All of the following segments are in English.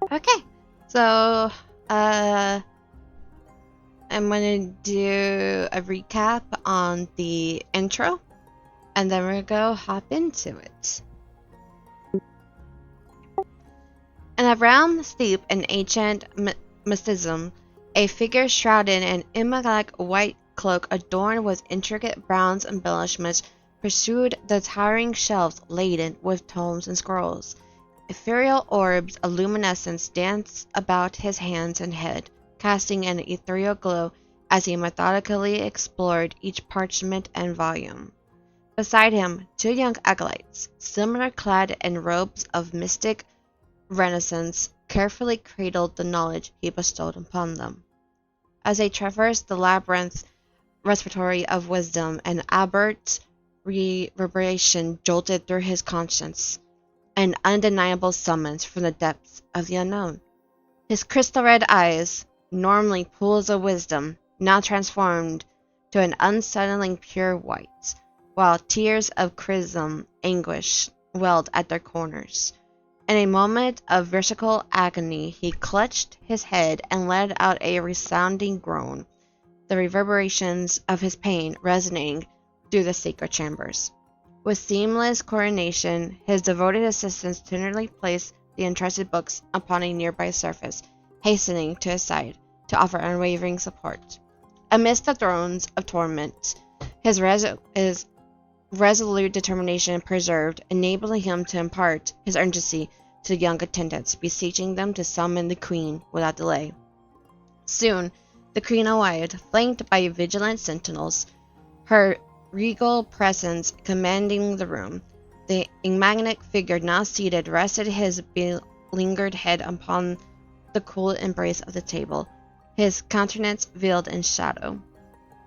Okay, so uh, I'm gonna do a recap on the intro, and then we're gonna hop into it. In a realm steeped in ancient mysticism, a figure shrouded in an enigmatic white cloak adorned with intricate bronze embellishments pursued the towering shelves laden with tomes and scrolls. Ethereal orbs of luminescence danced about his hands and head, casting an ethereal glow as he methodically explored each parchment and volume. Beside him, two young acolytes, similarly clad in robes of mystic renaissance, carefully cradled the knowledge he bestowed upon them. As they traversed the labyrinth respiratory of wisdom, an aberrant reverberation jolted through his conscience, an undeniable summons from the depths of the unknown. His crystal-red eyes, normally pools of wisdom, now transformed to an unsettling pure white, while tears of chrism anguish welled at their corners. In a moment of vertical agony, he clutched his head and let out a resounding groan, the reverberations of his pain resonating through the sacred chambers. With seamless coordination, his devoted assistants tenderly placed the entrusted books upon a nearby surface, hastening to his side to offer unwavering support. Amidst the thrones of torment, his resolute determination preserved, enabling him to impart his urgency to the young attendants, beseeching them to summon the queen without delay. Soon, the queen arrived, flanked by vigilant sentinels, her regal presence commanding the room. The enigmatic figure now seated rested his beleaguered head upon the cool embrace of the table, his countenance veiled in shadow.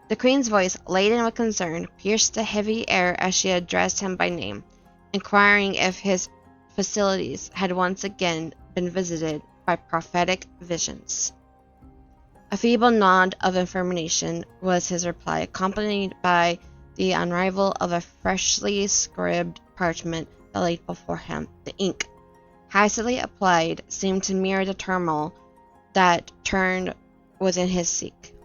The queen's voice, laden with concern, pierced the heavy air as she addressed him by name, inquiring if his facilities had once again been visited by prophetic visions. A feeble nod of affirmation was his reply, accompanied by the unravel of a freshly scribed parchment that lay before him. The ink, hastily applied, seemed to mirror the turmoil that turned within his seek.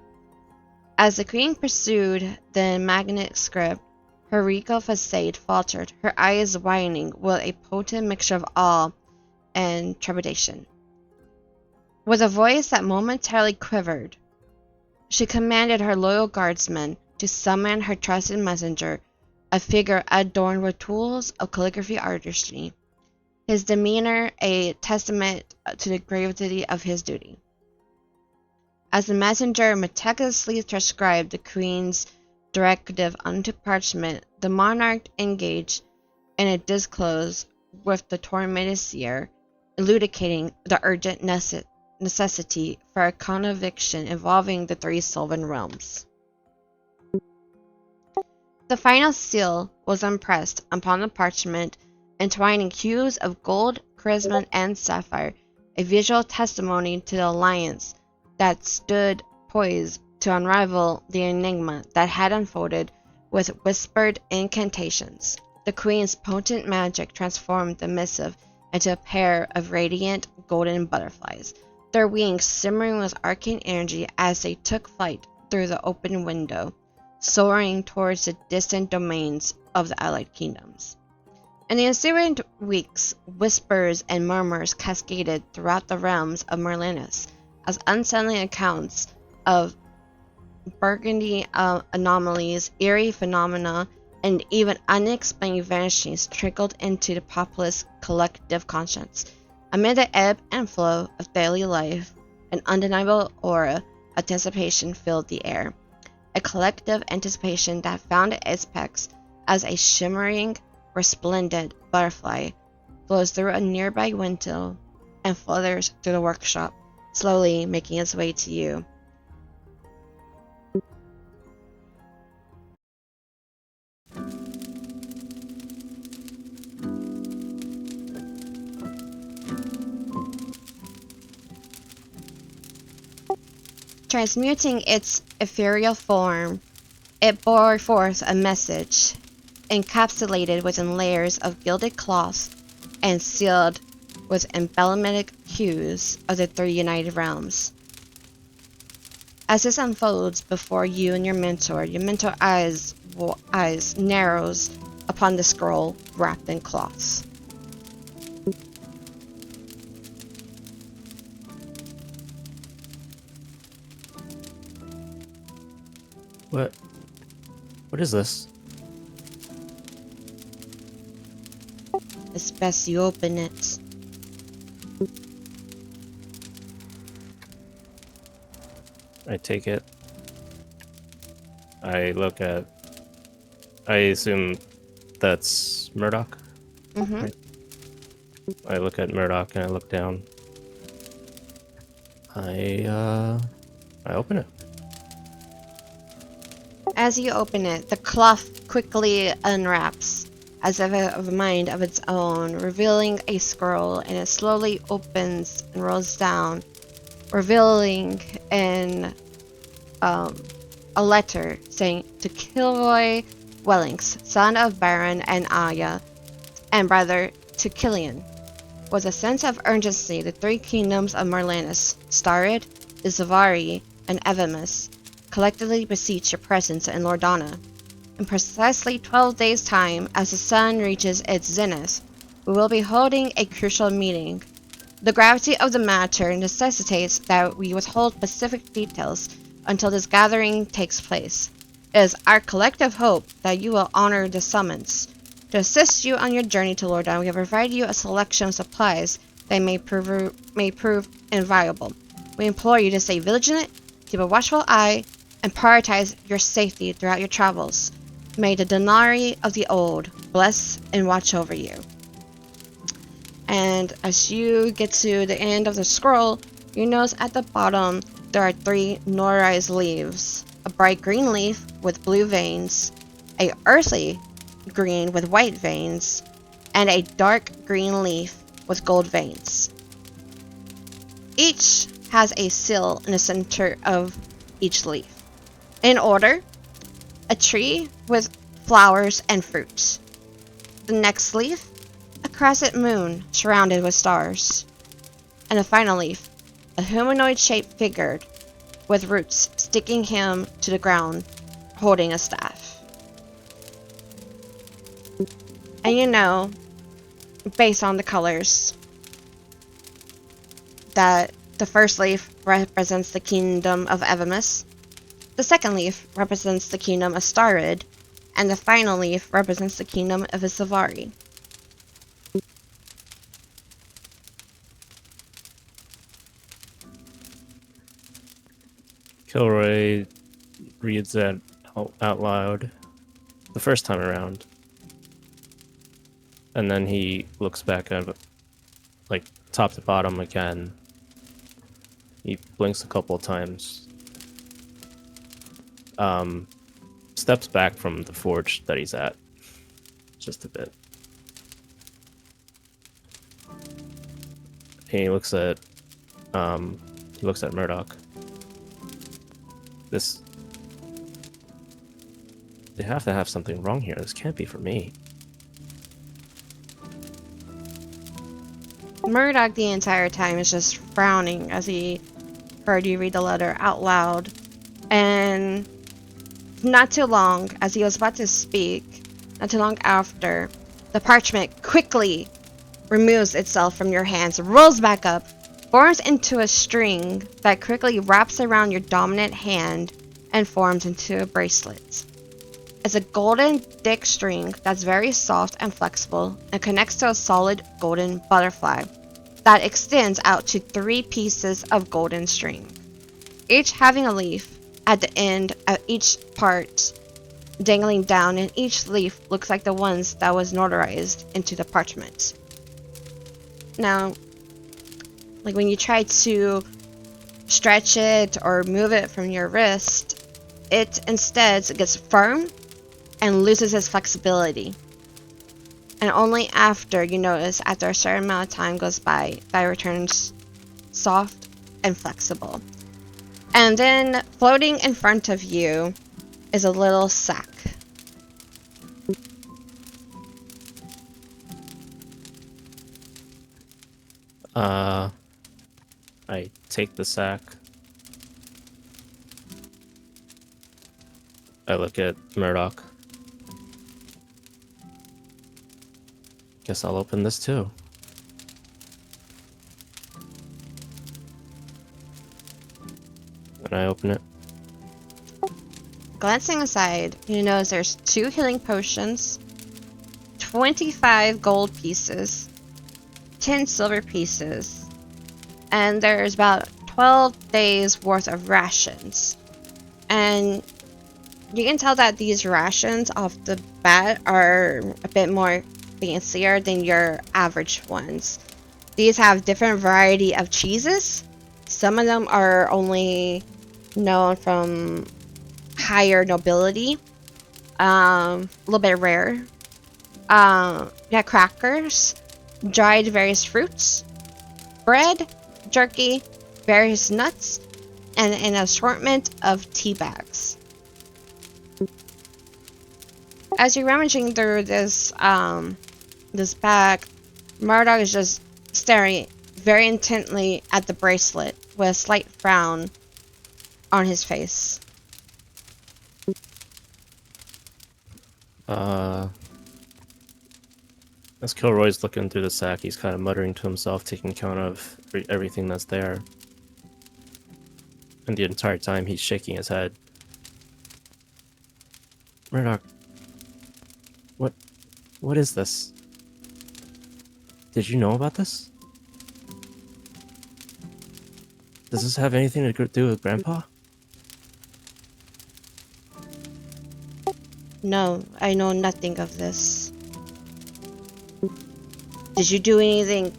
As the queen pursued the magnetic script, her regal facade faltered, her eyes widening with a potent mixture of awe and trepidation. With a voice that momentarily quivered, she commanded her loyal guardsmen to summon her trusted messenger, a figure adorned with tools of calligraphy artistry, his demeanor a testament to the gravity of his duty. As the messenger meticulously transcribed the queen's directive onto parchment, the monarch engaged in a discourse with the tormented seer, elucidating the urgent necessity for a conviction involving the three sylvan realms. The final seal was impressed upon the parchment, entwining hues of gold, crimson, and sapphire, a visual testimony to the alliance that stood poised to unravel the enigma that had unfolded with whispered incantations. The queen's potent magic transformed the missive into a pair of radiant golden butterflies, their wings simmering with arcane energy as they took flight through the open window, soaring towards the distant domains of the allied kingdoms. In the ensuing weeks, whispers and murmurs cascaded throughout the realms of Merlinus, as unsettling accounts of Burgundy anomalies, eerie phenomena, and even unexplained vanishings trickled into the populace collective conscience. Amid the ebb and flow of daily life, an undeniable aura of anticipation filled the air. A collective anticipation that found its peaks as a shimmering, resplendent butterfly flows through a nearby window and flutters through the workshop, slowly making its way to you. Transmuting its ethereal form, it bore forth a message, encapsulated within layers of gilded cloth and sealed with emblematic hues of the three united realms. As this unfolds before you and your mentor eyes narrows upon the scroll wrapped in cloths. What is this? It's best you open it. I take it. I assume that's Murdoch? Mm-hmm. Right. I look at Murdoch and I look down. I open it. As you open it, the cloth quickly unwraps, as if of a mind of its own, revealing a scroll, and it slowly opens and rolls down, revealing a letter saying to Kylroy Wellings, son of Baron and Aya, and brother to Killian. With a sense of urgency, the three kingdoms of Merlanus, Starid, Isavari, and Evamus, collectively beseech your presence in Lordana. In precisely 12 days' time, as the sun reaches its zenith, we will be holding a crucial meeting. The gravity of the matter necessitates that we withhold specific details until this gathering takes place. It is our collective hope that you will honor the summons. To assist you on your journey to Lordana, we have provided you a selection of supplies that may prove invaluable. We implore you to stay vigilant, keep a watchful eye, and prioritize your safety throughout your travels. May the Denari of the Old bless and watch over you. And as you get to the end of the scroll, you notice at the bottom there are three notarized leaves. A bright green leaf with blue veins, a earthy green with white veins, and a dark green leaf with gold veins. Each has a seal in the center of each leaf. In order, a tree with flowers and fruits. The next leaf, a crescent moon surrounded with stars. And the final leaf, a humanoid-shaped figure with roots sticking him to the ground, holding a staff. And you know, based on the colors, that the first leaf represents the kingdom of Evamus, the second leaf represents the kingdom of Starid, and the final leaf represents the kingdom of Isavari. Kylroy reads that out loud the first time around. And then he looks back at it, like, top to bottom again. He blinks a couple of times. Steps back from the forge that he's at. Just a bit. And he looks at Murdoch. They have to have something wrong here. This can't be for me. Murdoch the entire time is just frowning as he heard you read the letter out loud. And not too long, as he was about to speak, not too long after, the parchment quickly removes itself from your hands, rolls back up, forms into a string that quickly wraps around your dominant hand and forms into a bracelet. It's a golden thick string that's very soft and flexible and connects to a solid golden butterfly that extends out to 3 pieces of golden string, each having a leaf at the end of each part dangling down, and each leaf looks like the ones that was notarized into the parchment. Now, like when you try to stretch it or move it from your wrist, it instead gets firm and loses its flexibility. And only after you notice, after a certain amount of time goes by, that it returns soft and flexible. And then floating in front of you is a little sack. I take the sack. I look at Murdoch. Guess I'll open this too. And I open it. Glancing aside, you notice there's 2 healing potions, 25 gold pieces, 10 silver pieces, and there's about 12 days worth of rations. And you can tell that these rations off the bat are a bit more fancier than your average ones. These have different variety of cheeses. Some of them are only known from higher nobility, a little bit rare. Yeah, crackers, dried various fruits, bread, jerky, various nuts, and an assortment of tea bags. As you're rummaging through this bag, Murdoch is just staring very intently at the bracelet with a slight frown on his face. As Kylroy's looking through the sack, he's kind of muttering to himself, taking count of everything that's there. And the entire time, he's shaking his head. Murdoch, what is this? Did you know about this? Does this have anything to do with Grandpa? No, I know nothing of this. Did you do anything?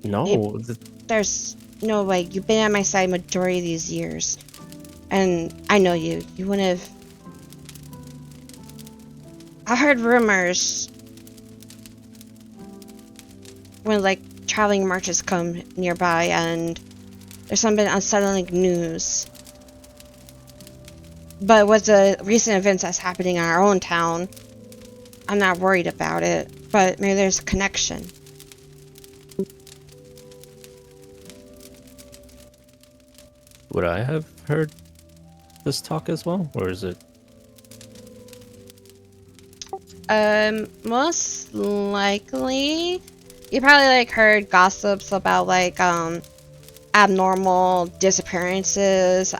No. There's no way. You've been at my side majority of these years. And I know you. You wouldn't have... I heard rumors when, like, traveling marches come nearby and there's some bit unsettling news. But with the recent events that's happening in our own town, I'm not worried about it. But maybe there's a connection. Would I have heard this talk as well? Or is it... Most likely, you probably, like, heard gossips about, like, abnormal disappearances,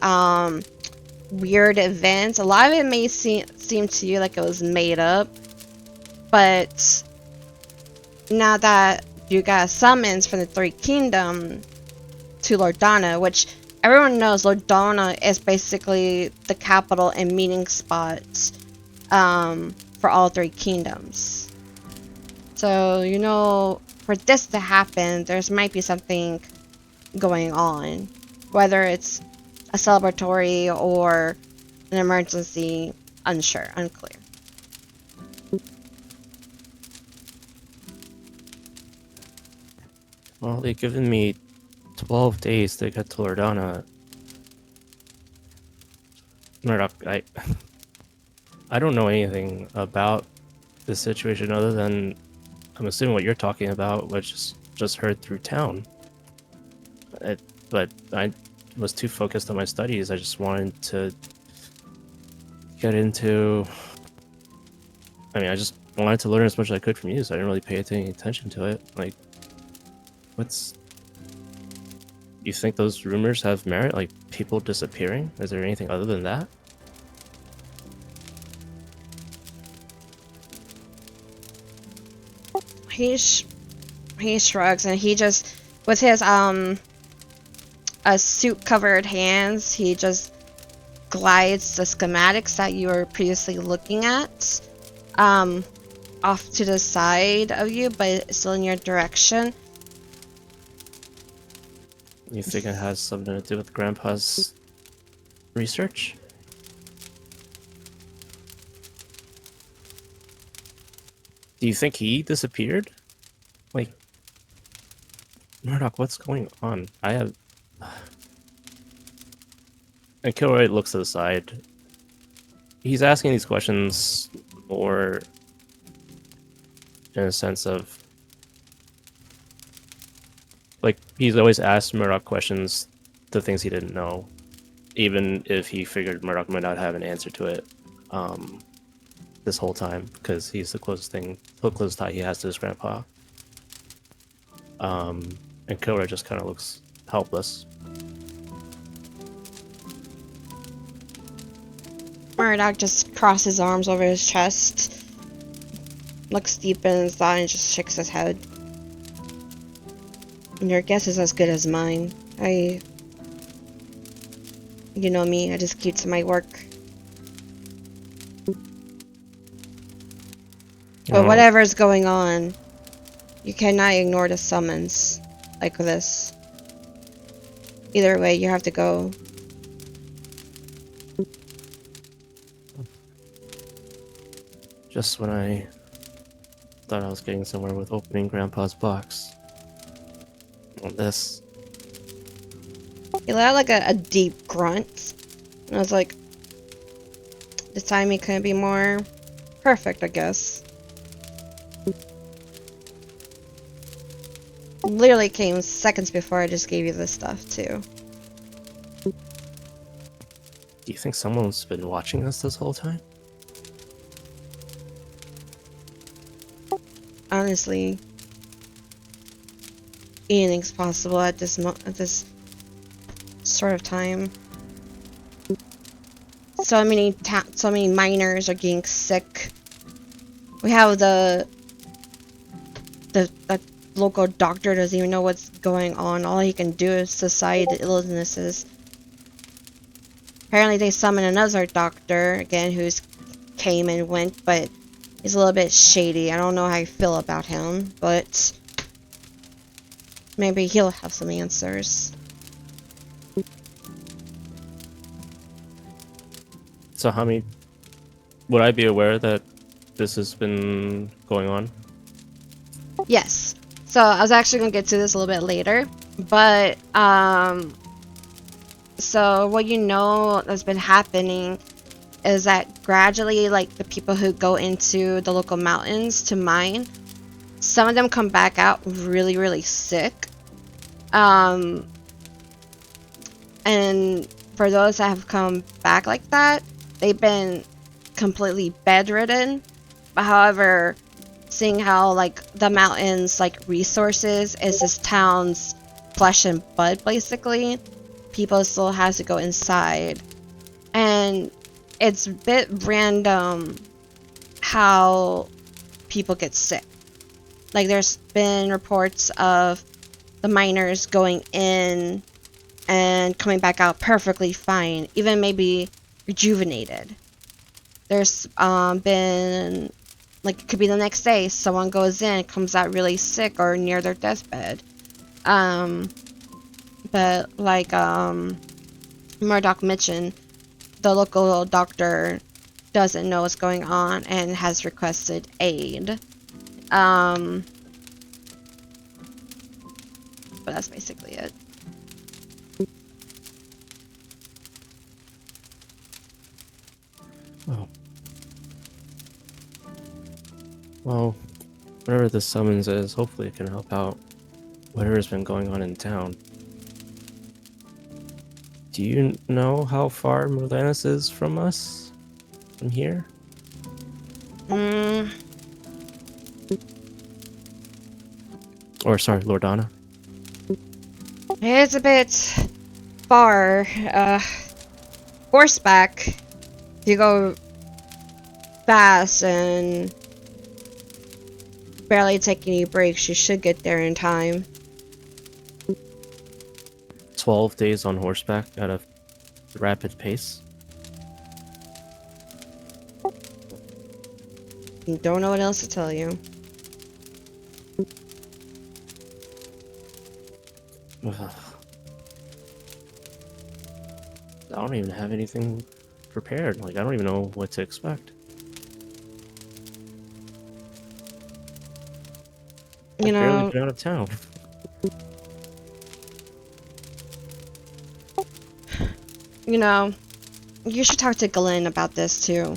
weird events. A lot of it may seem to you like it was made up, but now that you got a summons from the Three Kingdoms to Lordana, which everyone knows Lordana is basically the capital and meeting spot, for all 3 kingdoms. So, you know, for this to happen, there's might be something going on. Whether it's a celebratory or an emergency, unclear. Well, they've given me 12 days to get to Lordana. Murdoch, I don't know anything about this situation other than I'm assuming what you're talking about, which is just heard through town. But I was too focused on my studies. I just wanted to get into... I mean, I just wanted to learn as much as I could from you, so I didn't really pay any attention to it. Like, what's... You think those rumors have merit? Like, people disappearing? Is there anything other than that? He shrugs and he just, with his suit covered hands, he just glides the schematics that you were previously looking at off to the side of you, but still in your direction. You think it has something to do with Grandpa's research? Do you think he disappeared? Like, Murdoch, what's going on? I have... And Kylroy looks to the side. He's asking these questions more in a sense of... like he's always asked Murdoch questions, the things he didn't know, even if he figured Murdoch might not have an answer to it. This whole time, because he's the closest tie he has to his grandpa. And Cora just kind of looks helpless. Murdoch just crosses his arms over his chest, looks deep in his thought, and just shakes his head. Your guess is as good as mine. You know me, I just keep to my work. But whatever's going on, you cannot ignore the summons like this. Either way, you have to go. Just when I thought I was getting somewhere with opening Grandpa's box. On this. He let out like a deep grunt. And I was like, the timing couldn't be more perfect, I guess. Literally came seconds before I just gave you this stuff, too. Do you think someone's been watching us this whole time? Honestly, anything's possible at this sort of time. So many miners are getting sick. We have the local doctor doesn't even know what's going on. All he can do is decide the illnesses. Apparently they summoned another doctor again who's came and went, but he's a little bit shady. I don't know how I feel about him, but maybe he'll have some answers. So how many... Would I be aware that this has been going on? Yes. So I was actually gonna get to this a little bit later, but so what you know that's been happening is that gradually, like, the people who go into the local mountains to mine, some of them come back out really, really sick. And for those that have come back like that, they've been completely bedridden. But however, seeing how, like, the mountains, like, resources is this town's flesh and blood, basically, people still have to go inside. And it's a bit random how people get sick. Like, there's been reports of the miners going in and coming back out perfectly fine, even maybe rejuvenated. There's been, like, it could be the next day, someone goes in, comes out really sick or near their deathbed. But like Murdoch mentioned, the local doctor doesn't know what's going on and has requested aid. But that's basically it. Oh. Well, whatever the summons is, hopefully it can help out whatever's been going on in town. Do you know how far Merlanus is from us? From here? Or, sorry, Lordana? It's a bit far. Horseback, you go fast and barely take any breaks, you should get there in time. 12 days on horseback at a rapid pace? Don't know what else to tell you. I don't even have anything prepared. Like, I don't even know what to expect. You know, barely been out of town. You know, you should talk to Glenn about this too.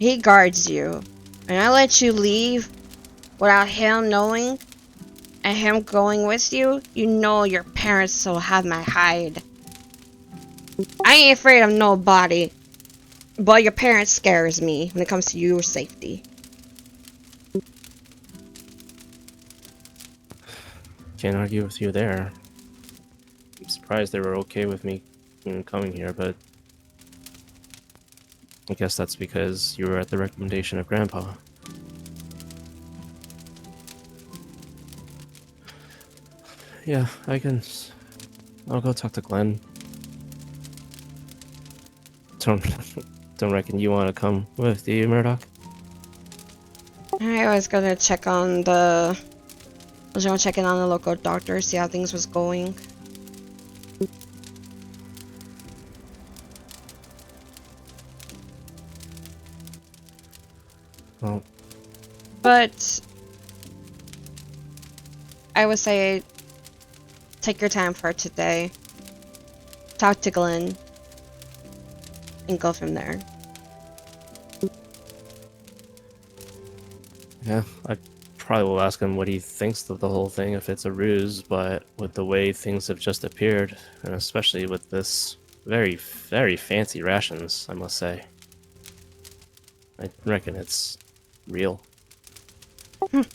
He guards you, and I let you leave without him knowing. And him going with you, you know your parents will have my hide. I ain't afraid of nobody, but your parents scares me when it comes to your safety. Can't argue with you there. I'm surprised they were okay with me coming here, but I guess that's because you were at the recommendation of Grandpa. Yeah, I'll go talk to Glenn. Don't, don't reckon you want to come with, do you, Murdoch? I was gonna check on the... I was gonna check in on the local doctor, see how things was going. Well, But I would say take your time for today. Talk to Glenn and go from there. yeah, I probably will ask him what he thinks of the whole thing, if it's a ruse, but with the way things have just appeared, and especially with this very, very fancy rations, I must say, I reckon it's real. Of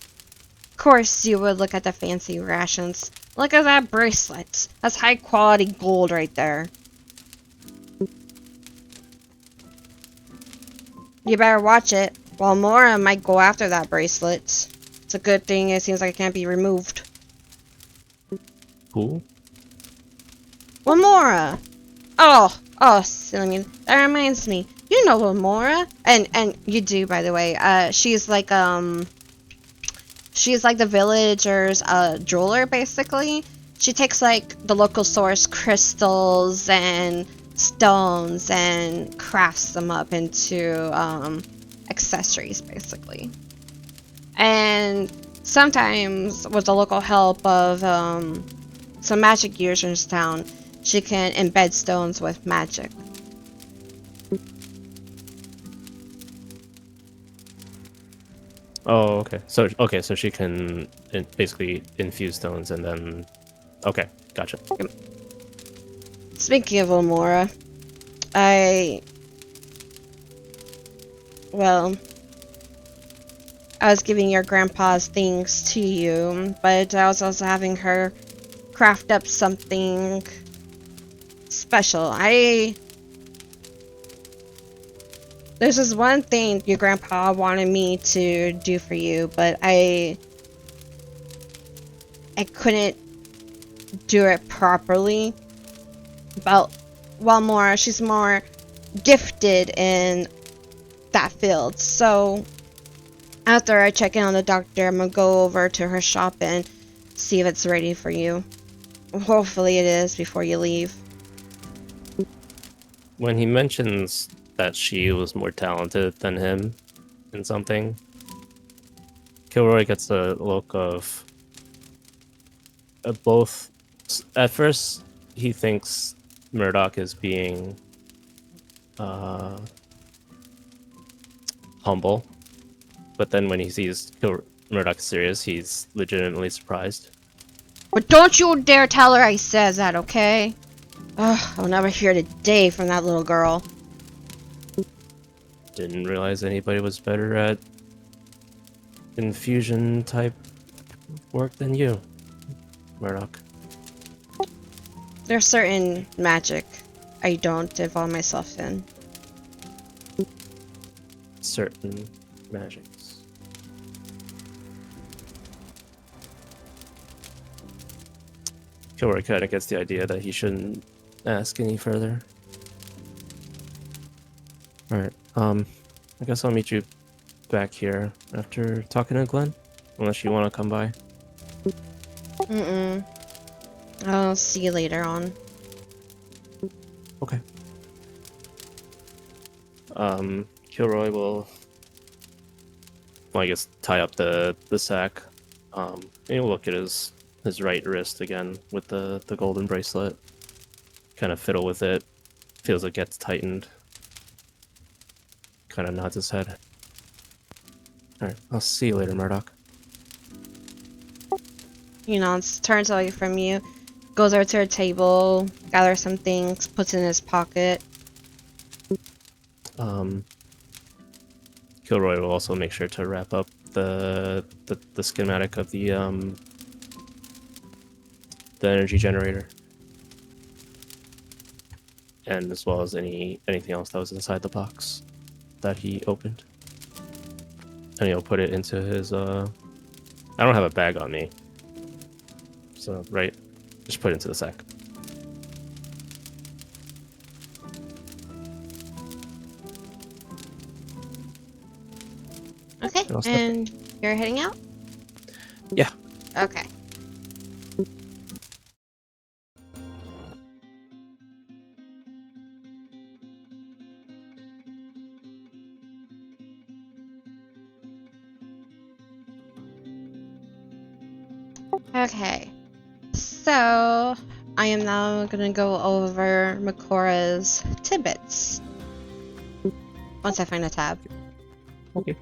course you would look at the fancy rations. Look at that bracelet. That's high quality gold right there. You better watch it. While Mora might go after that bracelet. It's a good thing it seems like it can't be removed. Cool. Lamora! Oh, silly me. That reminds me. You know Lamora? And you do, by the way. She's like the villager's jeweler, basically. She takes like the local source crystals and stones and crafts them up into accessories, basically. And sometimes with the local help of some magic users in town, she can embed stones with magic. Oh, okay. So she can basically infuse stones and then... Okay, gotcha. Speaking of Omora, well, I was giving your grandpa's things to you, but I was also having her craft up something special. There's this one thing your grandpa wanted me to do for you, but I couldn't do it properly. But she's more gifted in that field. So after I check in on the doctor, I'm gonna go over to her shop and see if it's ready for you. Hopefully it is before you leave. When he mentions that she was more talented than him in something, Kylroy gets a look of both. At first, he thinks Murdoch is being humble, but then when he sees Murdoch serious, he's legitimately surprised. But don't you dare tell her I says that, okay? Ugh, I'll never hear the day from that little girl. Didn't realize anybody was better at infusion type work than you, Murdoch. There's certain magic I don't involve myself in. Certain magics. Kylroy kind of gets the idea that he shouldn't ask any further. Alright, I guess I'll meet you back here after talking to Glenn, unless you want to come by. I'll see you later on. Okay. Kylroy will, well, I guess, tie up the sack. And he'll look at his right wrist again with the golden bracelet. Kind of fiddle with it. Feels it gets tightened. Kind of nods his head. Alright, I'll see you later, Murdoch. turns away from you, goes over to her table, gathers some things, puts it in his pocket. Kylroy will also make sure to wrap up the schematic of the energy generator, and as well as anything else that was inside the box that he opened, and he'll put it into his. I don't have a bag on me, so right, just put it into the sack. Okay, and you're heading out? Yeah. Okay. Okay, so I am now gonna go over Makora's tidbits. Once I find a tab. Okay.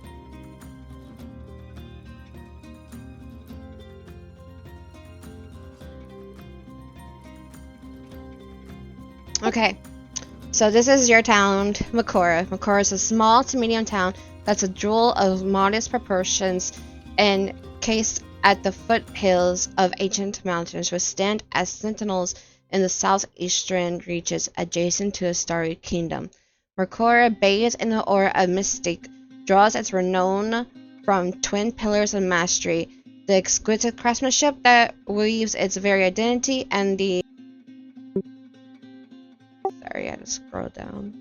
Okay, so this is your town, Makora. Makora is a small to medium town that's a jewel of modest proportions and cased at the foothills of ancient mountains, which stand as sentinels in the southeastern reaches adjacent to a starry kingdom. Makora, bathed in the aura of mystic, draws its renown from twin pillars of mastery, the exquisite craftsmanship that weaves its very identity, and the sorry, I had to scroll down.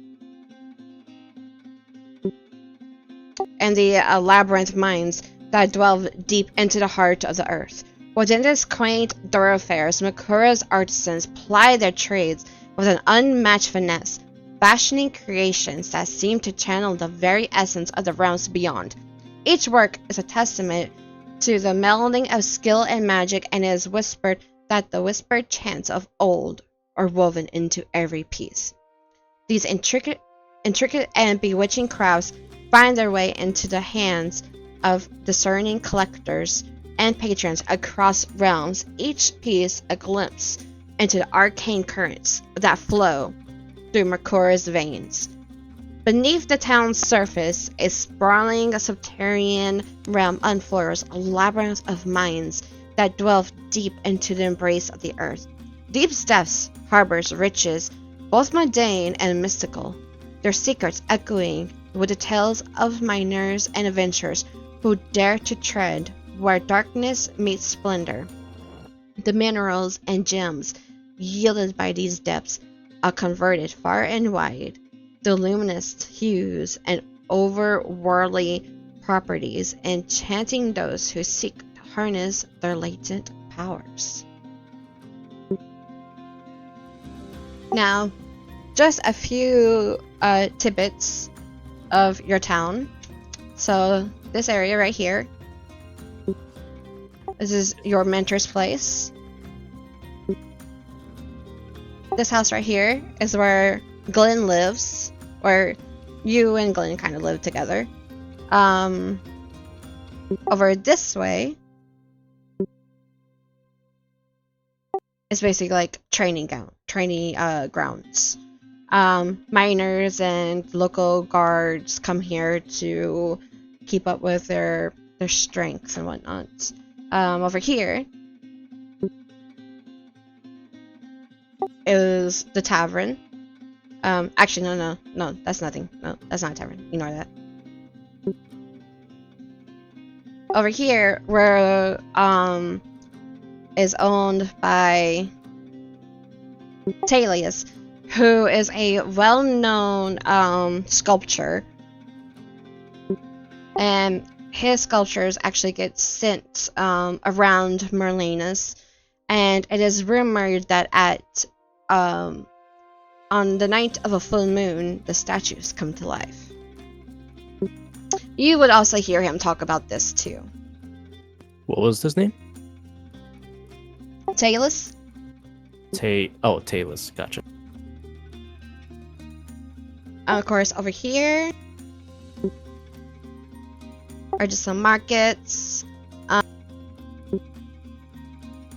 And the labyrinth mines that dwell deep into the heart of the earth. Within this quaint thoroughfares, Makora's artisans ply their trades with an unmatched finesse, fashioning creations that seem to channel the very essence of the realms beyond. Each work is a testament to the melding of skill and magic, and it is whispered that the whispered chants of old are woven into every piece. These intricate and bewitching crafts find their way into the hands of discerning collectors and patrons across realms, each piece a glimpse into the arcane currents that flow through Makora's veins. Beneath the town's surface, a sprawling subterranean realm unfurls, a labyrinth of mines that delve deep into the embrace of the earth. These depths harbors riches, both mundane and mystical, their secrets echoing with the tales of miners and adventurers who dare to tread where darkness meets splendor. The minerals and gems yielded by these depths are converted far and wide. The luminous hues and overworldly properties, enchanting those who seek to harness their latent powers. Now, just a few tidbits of your town. So this area right here, this is your mentor's place. This house right here is where Glenn lives, where you and Glenn kind of live together. Over this way is basically like training grounds. Miners and local guards come here to keep up with their strengths and whatnot. Over here is the tavern. Actually, no, that's nothing. No, that's not a tavern. Ignore that. Over here, where is owned by Talius, who is a well-known sculptor, and his sculptures actually get sent around Merlinus, and it is rumored that at on the night of a full moon, the statues come to life. You would also hear him talk about this too. What was his name? Talus? Talus, gotcha. Of course, over here are just some markets.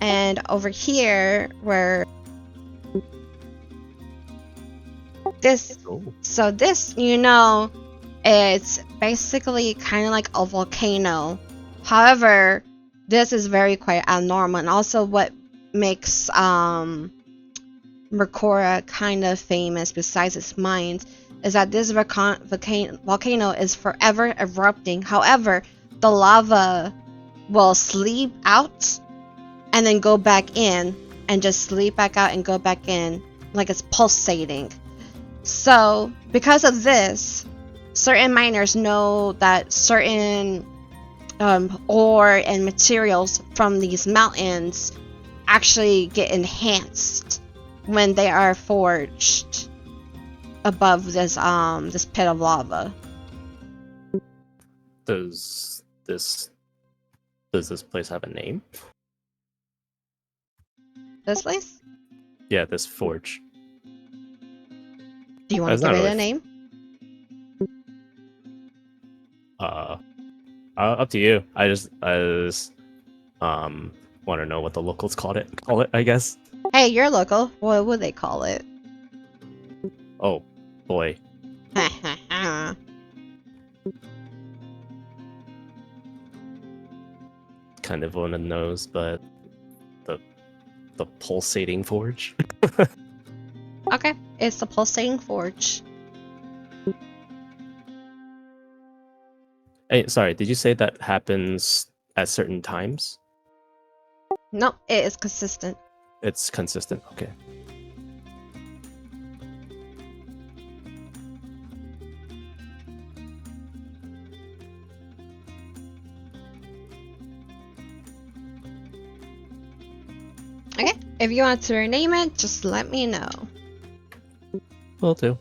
And over here, where this, Oh. so this, it's basically kind of like a volcano. However, this is very quite abnormal, and also what makes Cora kind of famous, besides its mines, is that this volcano is forever erupting. However, the lava will sleep out and then go back in, and just sleep back out and go back in, like it's pulsating. So, because of this, certain miners know that certain ore and materials from these mountains actually get enhanced when they are forged above this pit of lava. Does this place have a name? This place? Yeah, this forge. Do you want to give it a name? Up to you. I just want to know what the locals call it, I guess. Hey, you're local. What would they call it? Oh, boy. Kind of on the nose, but the pulsating forge. Okay, it's the pulsating forge. Hey, sorry, did you say that happens at certain times? No, it is consistent. It's consistent, okay. Okay, if you want to rename it, just let me know. Will do.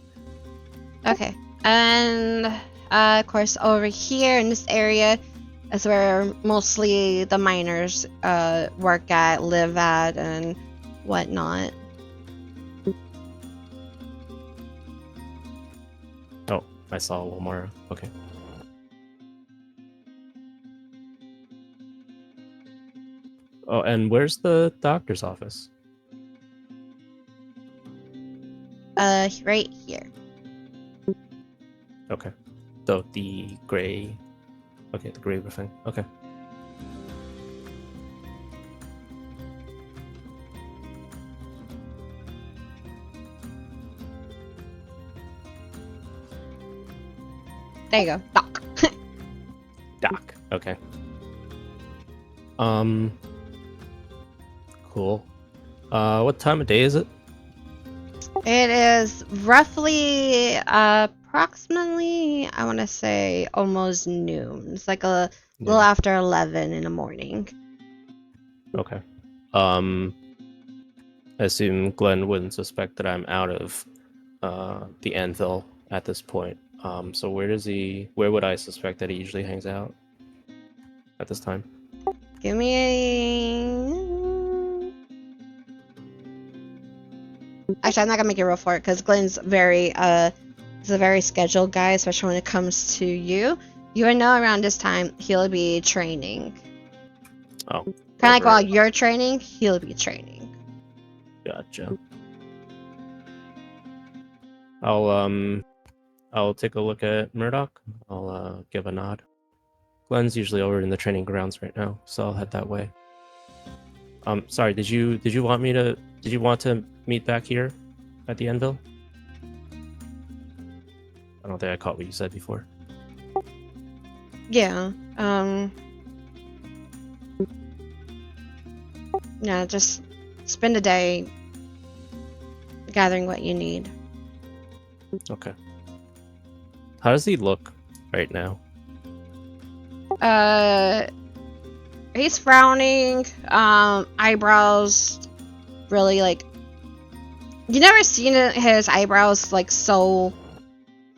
Okay, and of course over here in this area is where mostly the miners work at, live at, and whatnot. Oh, I saw one more. Okay. Oh, and where's the doctor's office? Right here. Okay. So the gray. Okay, the gray thing. Okay. There you go, Doc. Doc. Okay. Cool. What time of day is it? It is roughly approximately, I want to say, almost noon. It's like a little after 11 in the morning. Okay. I assume Glenn wouldn't suspect that I'm out of the anvil at this point. So where would I suspect that he usually hangs out at this time? Give me Actually, I'm not gonna make a roll for it because Glenn's is a very scheduled guy, especially when it comes to you. You would know around this time he'll be training. Oh. Kind of like while you're training, he'll be training. Gotcha. I'll take a look at Murdoch. I'll give a nod. Glenn's usually over in the training grounds right now, so I'll head that way. Sorry, did you want to meet back here at the anvil? I don't think I caught what you said before. Yeah. Yeah, just spend a day gathering what you need. Okay. How does he look right now? He's frowning, eyebrows really like, you never seen his eyebrows like so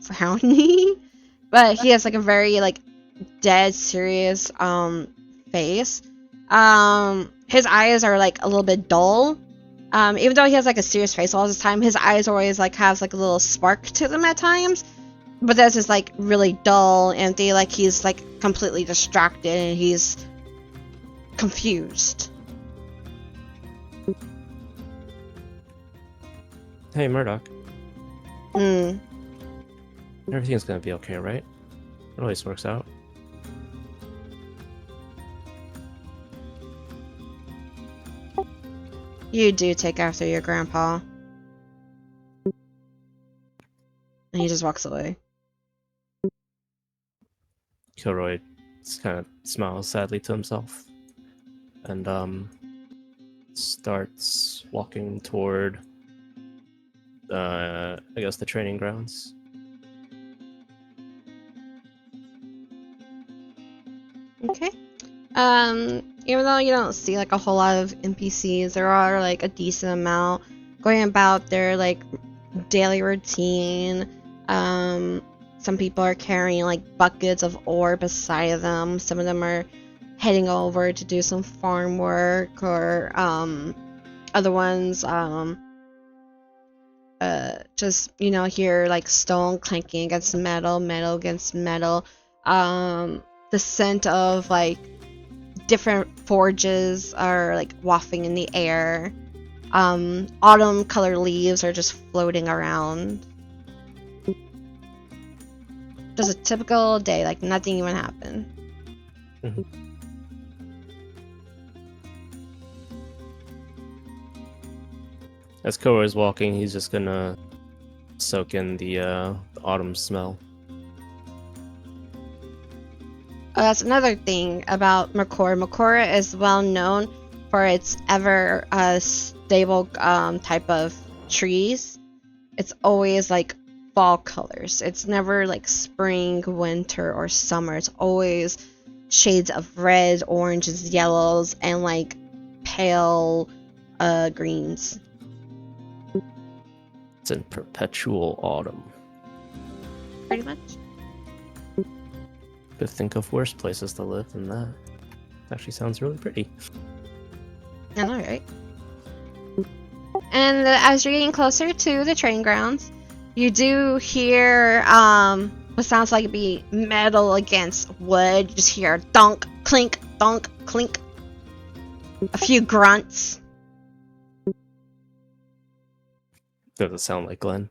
frowny, but he has like a very like dead serious face. His eyes are like a little bit dull. Even though he has like a serious face all the time, his eyes always like has like a little spark to them at times. But this is like really dull, empty, like he's like completely distracted and he's confused. Hey, Murdoch. Hmm. Everything's gonna be okay, right? It always works out. You do take after your grandpa. And he just walks away. Kylroy kind of smiles sadly to himself and starts walking toward I guess the training grounds. Okay. Even though you don't see like a whole lot of NPCs, there are like a decent amount going about their like daily routine. Some people are carrying like buckets of ore beside them. Some of them are heading over to do some farm work, or other ones just hear like stone clanking against metal, metal against metal. The scent of like different forges are like wafting in the air. Autumn colored leaves are just floating around. Just a typical day, like nothing even happened. Mhm. As Cora is walking, he's just gonna soak in the autumn smell. That's another thing about Makora. Makora is well known for its ever stable type of trees. It's always like fall colors. It's never like spring, winter, or summer. It's always shades of red, oranges, yellows, and like pale greens. It's in perpetual autumn. Pretty much. Could think of worse places to live than that. Actually sounds really pretty. I know, right? And as you're getting closer to the training grounds, you do hear what sounds like it'd be metal against wood. You just hear dunk, clink, dunk, clink. A few grunts. Does it sound like Glenn?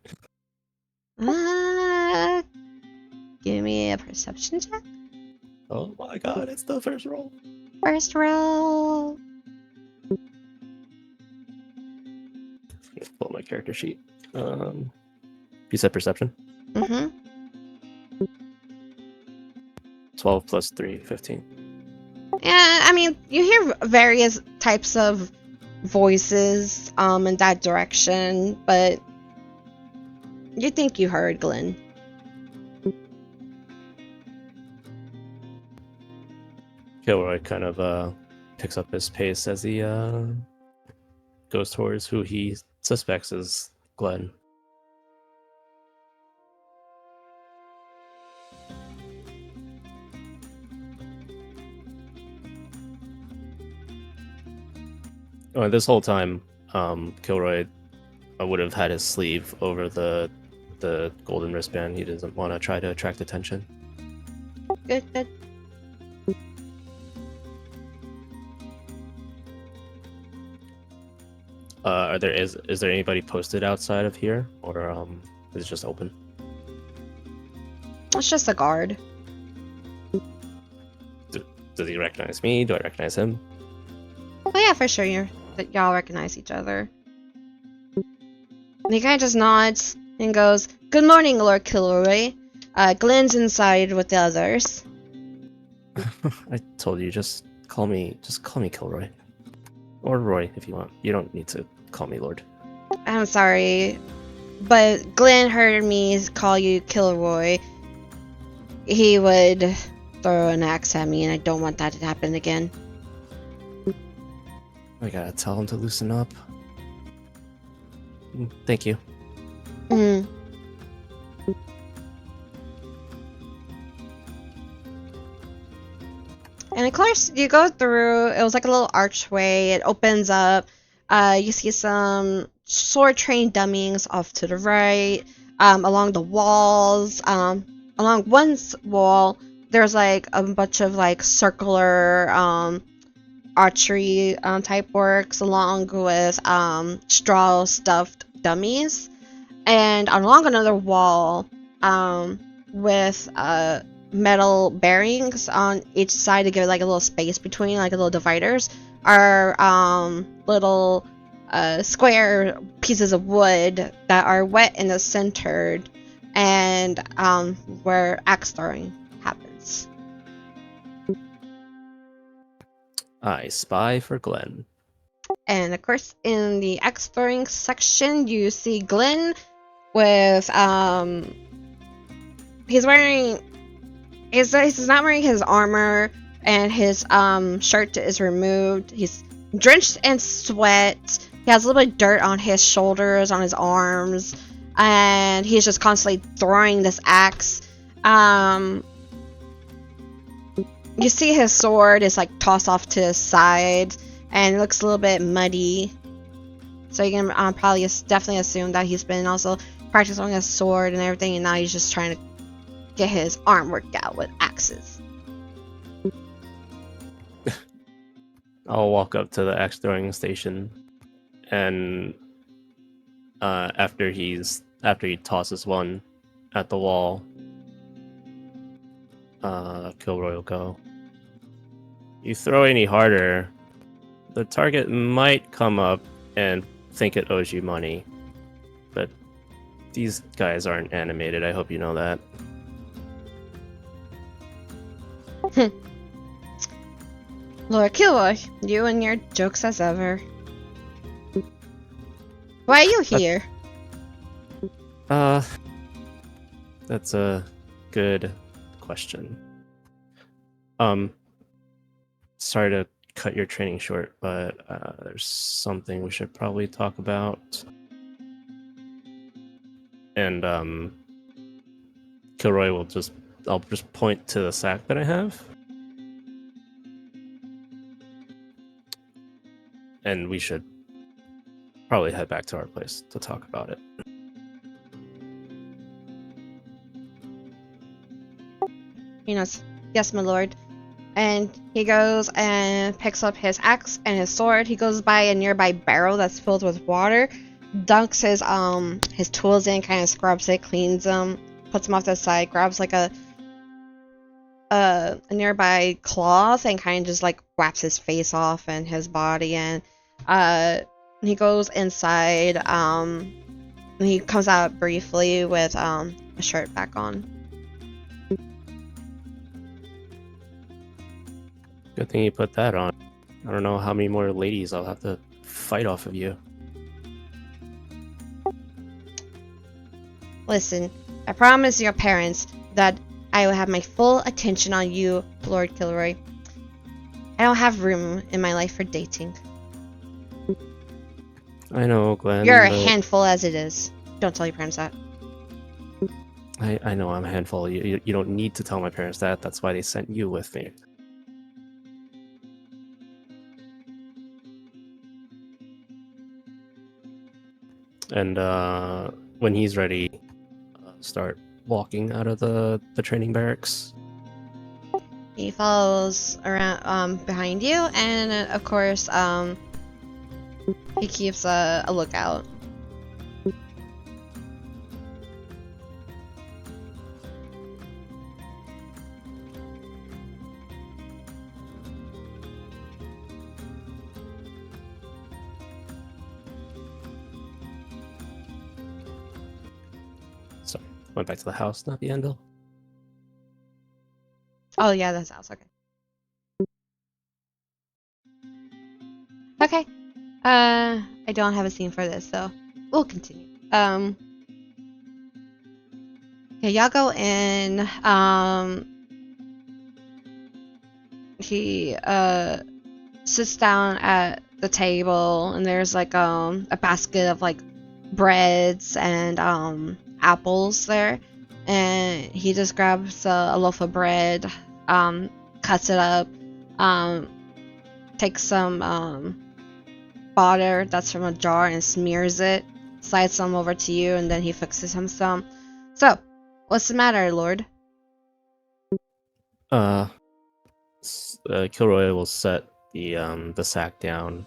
Give me a perception check. Oh my god, it's the first roll. First roll. Let's pull up my character sheet. You said perception? Mm-hmm. 12 plus 3, 15. Yeah, I mean, you hear various types of voices in that direction, but you think you heard Glenn. Kylroy kind of picks up his pace as he goes towards who he suspects is Glenn. Oh, and this whole time, Kylroy would have had his sleeve over the golden wristband. He doesn't want to try to attract attention. Good, good. Is there anybody posted outside of here, or is it just open? It's just a guard. Does he recognize me? Do I recognize him? Oh yeah, for sure that y'all recognize each other. And he kind of just nods and goes, "Good morning, Lord Kylroy. Glenn's inside with the others." I told you, just call me Kylroy, or Roy if you want. You don't need to call me Lord. I'm sorry, but Glenn heard me call you Kylroy. He would throw an axe at me, and I don't want that to happen again. I gotta tell him to loosen up. Thank you. Mm. And of course, you go through, it was like a little archway, it opens up, you see some sword trained dummies off to the right, along the walls, along one wall, there's like a bunch of like circular, archery type works along with straw stuffed dummies. and along another wall, with metal bearings on each side to give it like a little space between, like a little dividers, are little square pieces of wood that are wet in the center, and where axe throwing happens. I spy for Glenn. And of course, in the axe throwing section, you see Glenn with he's wearing he's not wearing his armor, and his shirt is removed. He's drenched in sweat. He has a little bit of dirt on his shoulders, on his arms, and he's just constantly throwing this axe. You see his sword is like tossed off to his side, and it looks a little bit muddy. So you can probably definitely assume that he's been also practicing his sword and everything, and now he's just trying to get his arm worked out with axes. I'll walk up to the axe throwing station, and after he tosses one at the wall, Kylroy will go. You throw any harder, the target might come up and think it owes you money. But these guys aren't animated, I hope you know that. Lord Kylroy, you and your jokes as ever. Why are you here? That's a good question. Sorry to cut your training short, but there's something we should probably talk about. And Kylroy I'll just point to the sack that I have. And we should probably head back to our place to talk about it. He knows. Yes, my lord. And he goes and picks up his axe and his sword. He goes by a nearby barrel that's filled with water, dunks his tools in, kind of scrubs it, cleans them, puts them off to the side, grabs like a nearby cloth and kind of just like wraps his face off and his body, and he goes inside. He comes out briefly with a shirt back on. Good thing you put that on. I don't know how many more ladies I'll have to fight off of you. Listen, I promise your parents that I will have my full attention on you, Lord Kylroy. I don't have room in my life for dating. I know, Glenn. You're a handful as it is. Don't tell your parents that. I know I'm a handful. You don't need to tell my parents that. That's why they sent you with me. And when he's ready, start walking out of the training barracks. He follows around behind you, and of course he keeps a lookout. So went back to the house, not the Endel. Oh yeah, that's house. Okay. Okay. I don't have a scene for this, so we'll continue. Okay, y'all go in. He sits down at the table, and there's like a basket of like breads and apples there, and he just grabs a loaf of bread, cuts it up, takes some butter that's from a jar and smears it, slides some over to you, and then he fixes him some. So, what's the matter, Lord? Kylroy will set the sack down.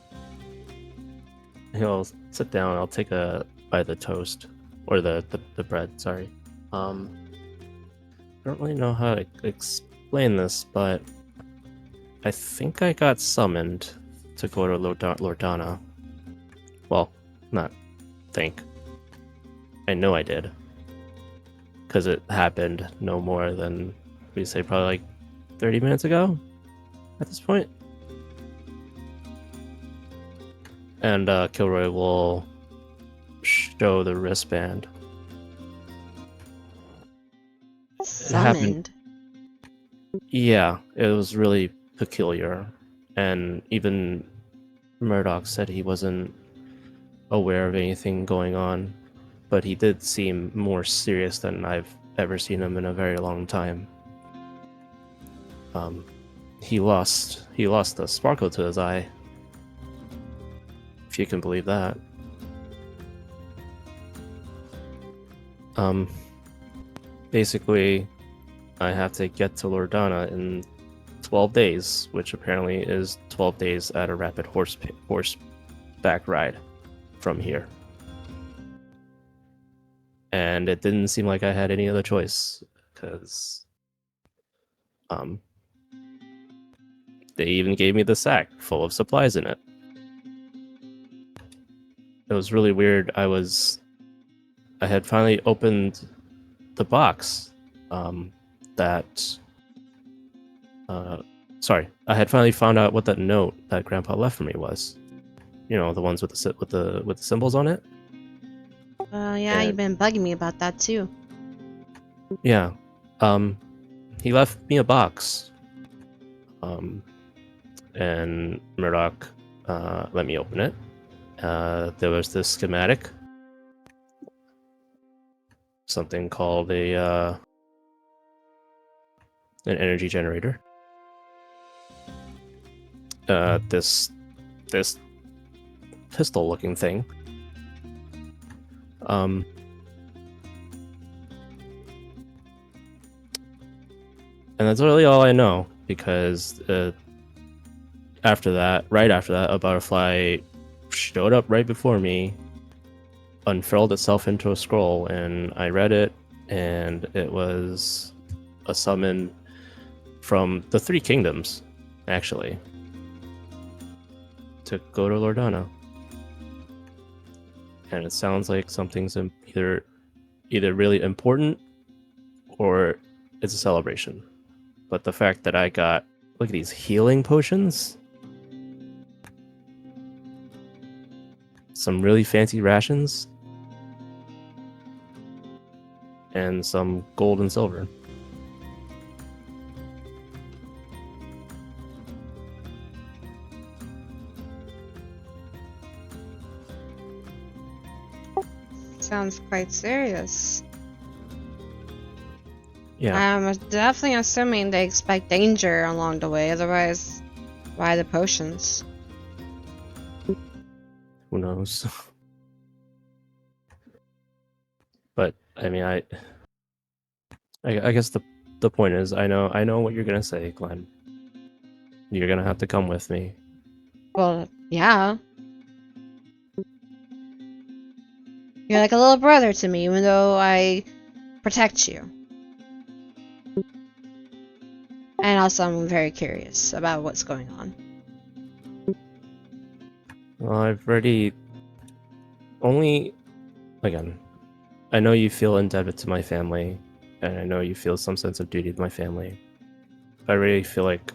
He'll sit down. I'll take a bite of the toast or the bread. Sorry. I don't really know how to explain this, but I think I got summoned to go to Lordana. Well, not think. I know I did. Because it happened no more than, we say, probably like 30 minutes ago at this point. And Kylroy will show the wristband. Summoned. Yeah, it was really peculiar. And even Murdoch said he wasn't aware of anything going on, but he did seem more serious than I've ever seen him in a very long time. He lost the sparkle to his eye, if you can believe that. Basically, I have to get to Lordana in 12 days, which apparently is 12 days at a rapid horseback ride from here. And it didn't seem like I had any other choice, because they even gave me the sack full of supplies in it. It was really weird. I had finally opened the box I had finally found out what that note that Grandpa left for me was. You know, the ones with the symbols on it. Yeah, you've been bugging me about that too. Yeah. He left me a box. And Murdoch let me open it. There was this schematic. Something called an energy generator. This pistol looking thing. And that's really all I know, because right after that, a butterfly showed up right before me, unfurled itself into a scroll, and I read it, and it was a summon from the Three Kingdoms, actually, to go to Lordana. And it sounds like something's either really important or it's a celebration. But the fact that I got, look at these healing potions, some really fancy rations, and some gold and silver. Sounds quite serious. Yeah. I'm definitely assuming they expect danger along the way, otherwise, why the potions? Who knows? But I mean, I guess the point is, I know what you're gonna say, Glenn. You're gonna have to come with me. Well, yeah. You're like a little brother to me, even though I protect you. And also, I'm very curious about what's going on. Well, I've already again, I know you feel indebted to my family, and I know you feel some sense of duty to my family. I really feel like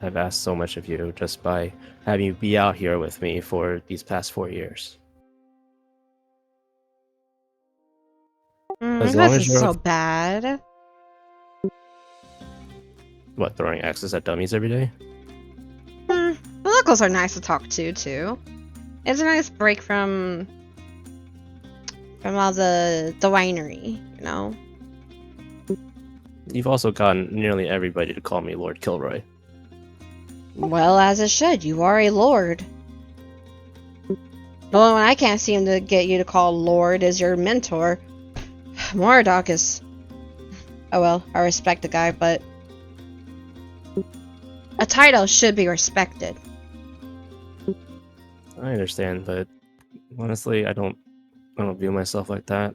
I've asked so much of you just by having you be out here with me for these past 4 years. As long This as is you're so bad. what, throwing axes at dummies every day? The locals are nice to talk to too. It's a nice break from all the winery, you know. You've also gotten nearly everybody to call me Lord Kylroy. Well, as it should. You are a lord. The only one I can't seem to get you to call lord is your mentor. Murdoch is... Oh well, I respect the guy, but... a title should be respected. I understand, but honestly, I don't view myself like that.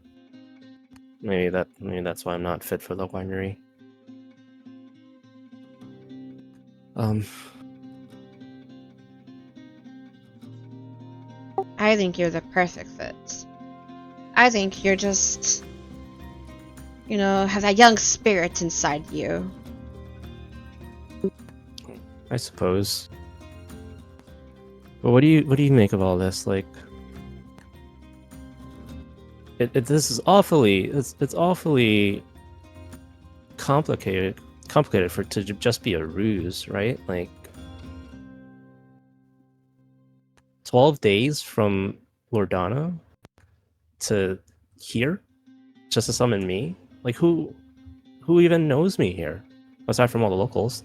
Maybe that's why I'm not fit for the winery. I think you're the perfect fit. I think you're just, have that young spirit inside you. I suppose. But what do you make of all this? Like, this is awfully it's awfully complicated for to just be a ruse, right? Like 12 days from Lordana to here just to summon me? Like who even knows me here aside from all the locals?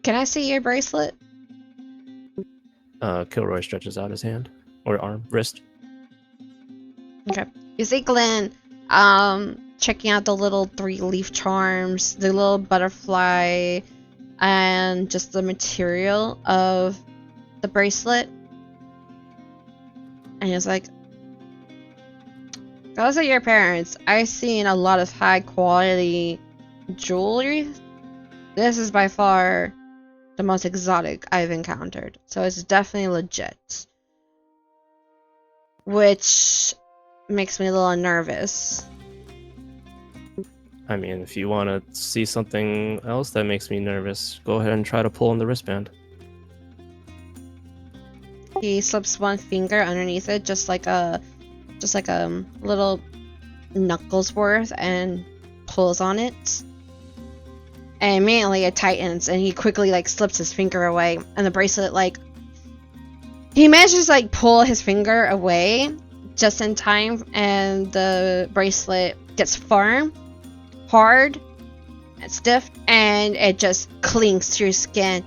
Can I see your bracelet? Kylroy stretches out his hand or arm, wrist. Okay. You see Glenn checking out the little 3-leaf charms, the little butterfly, and just the material of the bracelet. And he's like, because of your parents, I've seen a lot of high quality jewelry. This is by far the most exotic I've encountered. So it's definitely legit. Which makes me a little nervous. I mean, if you want to see something else that makes me nervous, go ahead and try to pull on the wristband. He slips one finger underneath it, just like a little knuckles worth, and pulls on it. And immediately it tightens, and he quickly slips his finger away, and the bracelet he manages to pull his finger away just in time, and the bracelet gets firm, hard, and stiff, and it just clings to your skin,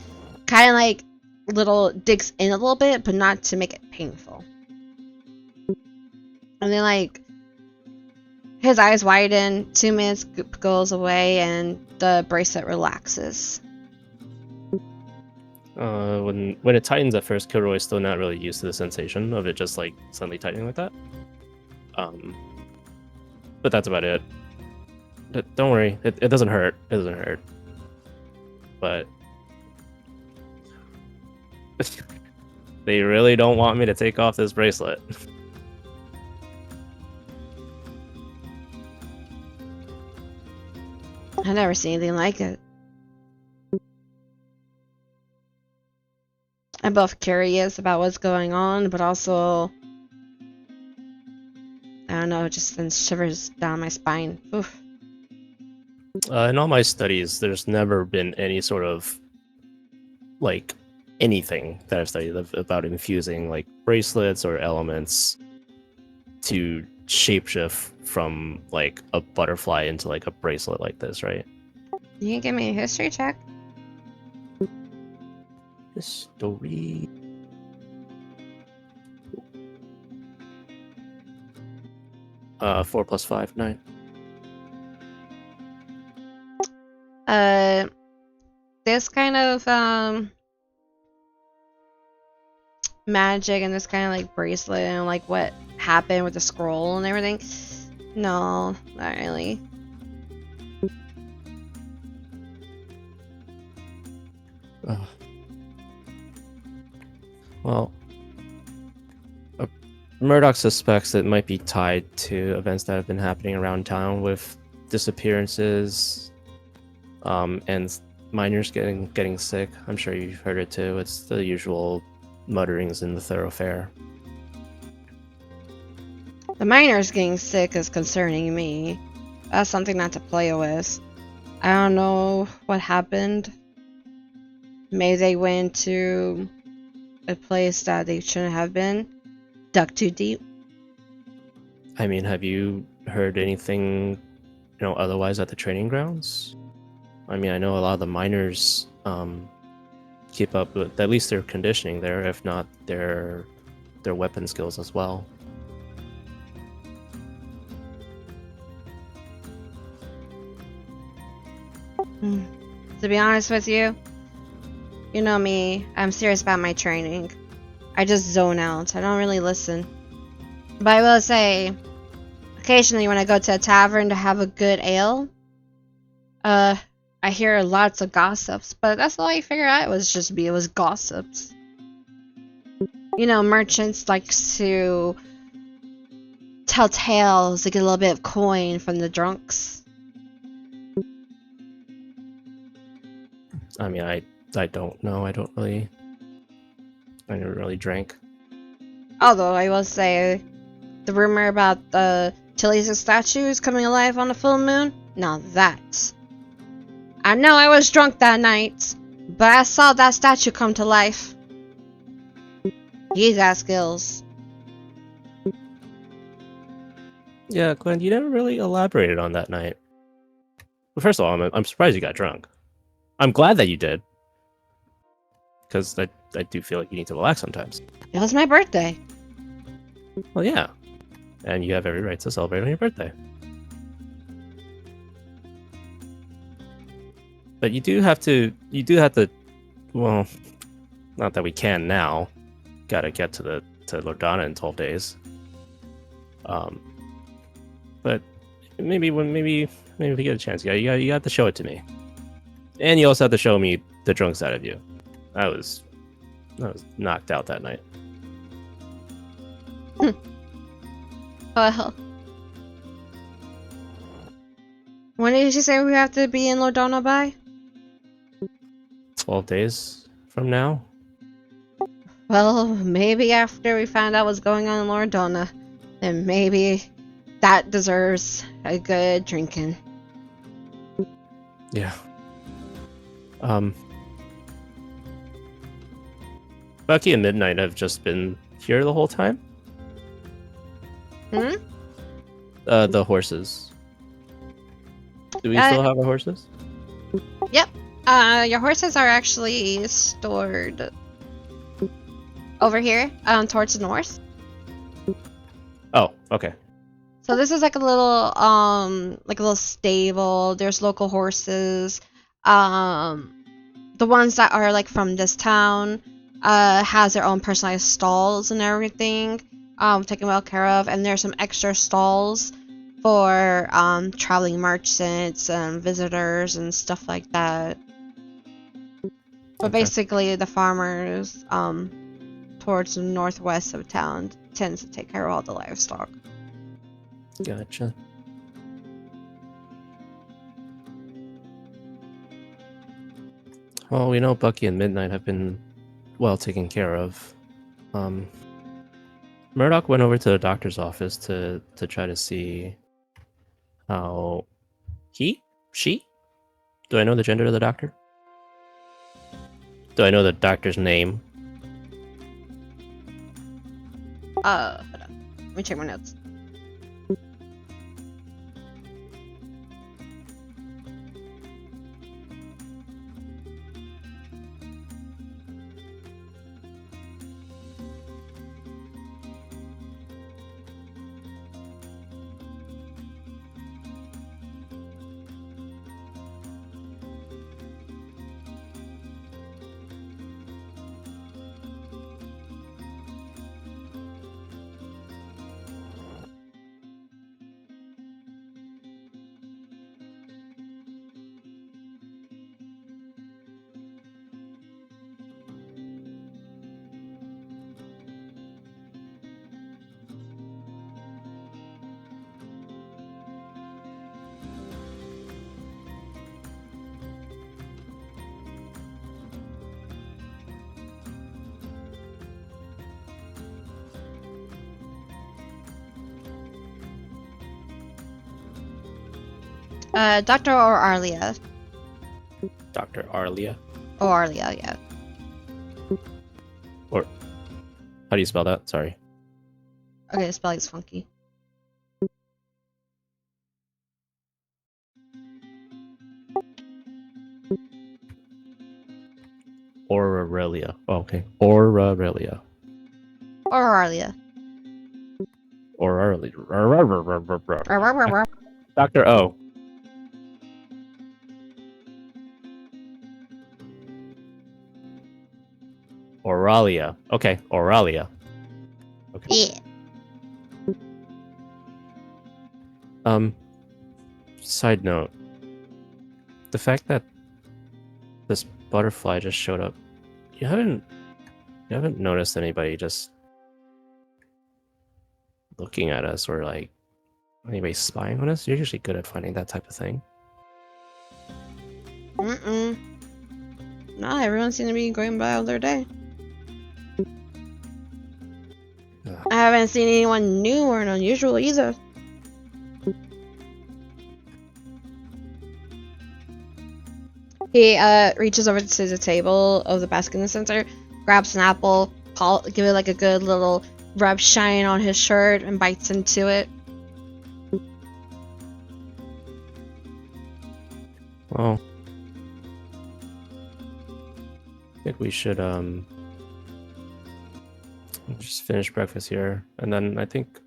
kind of digs in a little bit, but not to make it painful. And then his eyes widen, 2 minutes goes away, and the bracelet relaxes. When it tightens at first, Kylroy is still not really used to the sensation of it just suddenly tightening like that. But that's about it. Don't worry, it doesn't hurt. It doesn't hurt. But they really don't want me to take off this bracelet. I've never seen anything like it. I'm both curious about what's going on, but also, I don't know, it just sends shivers down my spine. Oof. In all my studies, there's never been any sort of anything that I've studied about infusing bracelets or elements to shapeshift from a butterfly into a bracelet like this, right? You can give me a history check. History. Uh, 4 + 5, 9. This kind of magic and this kind of bracelet and what happened with the scroll and everything. No, not really. Well, Murdoch suspects it might be tied to events that have been happening around town with disappearances, and miners getting sick. I'm sure you've heard it too. It's the usual mutterings in the thoroughfare. The miners getting sick is concerning me. That's something not to play with. I don't know what happened. Maybe they went to a place that they shouldn't have been. Dug too deep. I mean, have you heard anything, otherwise at the training grounds? I mean, I know a lot of the miners keep up with at least their conditioning there, if not their weapon skills as well. To be honest with you, you know me, I'm serious about my training. I just zone out. I don't really listen. But I will say, occasionally when I go to a tavern to have a good ale, I hear lots of gossips, but that's all I figured out it was gossips. You know, merchants like to tell tales to get a little bit of coin from the drunks. I mean, I don't know. I never really drank. Although I will say, the rumor about the Tilly's statues coming alive on the full moon, now that. I know I was drunk that night, but I saw that statue come to life. You got skills. Yeah, Glenn, you never really elaborated on that night. Well, first of all, I'm surprised you got drunk. I'm glad that you did, because I do feel like you need to relax sometimes. It was my birthday. Well, yeah, and you have every right to celebrate on your birthday. But you do have to, well, not that we can now. Gotta get to Lordana in 12 days. But maybe if you get a chance, you got to show it to me. And you also have to show me the drunk side of you. I was knocked out that night. Well, when did you say we have to be in Lordona by? 12 days from now? Well, maybe after we find out what's going on in Lordona, then maybe that deserves a good drinking. Yeah. Bucky and Midnight have just been here the whole time? Hmm? The horses. Do we still have our horses? Yep. Your horses are actually stored over here, towards the north. Oh, okay. So this is like a little stable. There's local horses. The ones that are like from this town, has their own personalized stalls and everything, taken well care of. And there's some extra stalls for traveling merchants and visitors and stuff like that. But Okay. basically, the farmers towards the northwest of town tends to take care of all the livestock. Gotcha. Well, we know Bucky and Midnight have been well taken care of. Murdoch went over to the doctor's office to try to see how she? Do I know the gender of the doctor? Do I know the doctor's name? Hold on. Let me check my notes. Dr. or Arlia. Dr. Arlia? Oh, Arlia, yeah. Or how do you spell that? Sorry. Okay, the spelling's funky. Aurelia. Oh, okay. Aurelia. Or Arlia. Aurelia. Dr. O. Auralia. Okay, Auralia. Okay. Yeah. Side note. The fact that this butterfly just showed up, you haven't noticed anybody just looking at us or like anybody spying on us? You're usually good at finding that type of thing. Mm-mm. No, everyone seems to be going about their day. Ugh. I haven't seen anyone new or unusual either. He reaches over to the table of the basket in the center, grabs an apple, give it like a good little rub shine on his shirt, and bites into it. Well, I think we should just finish breakfast here, and then I think,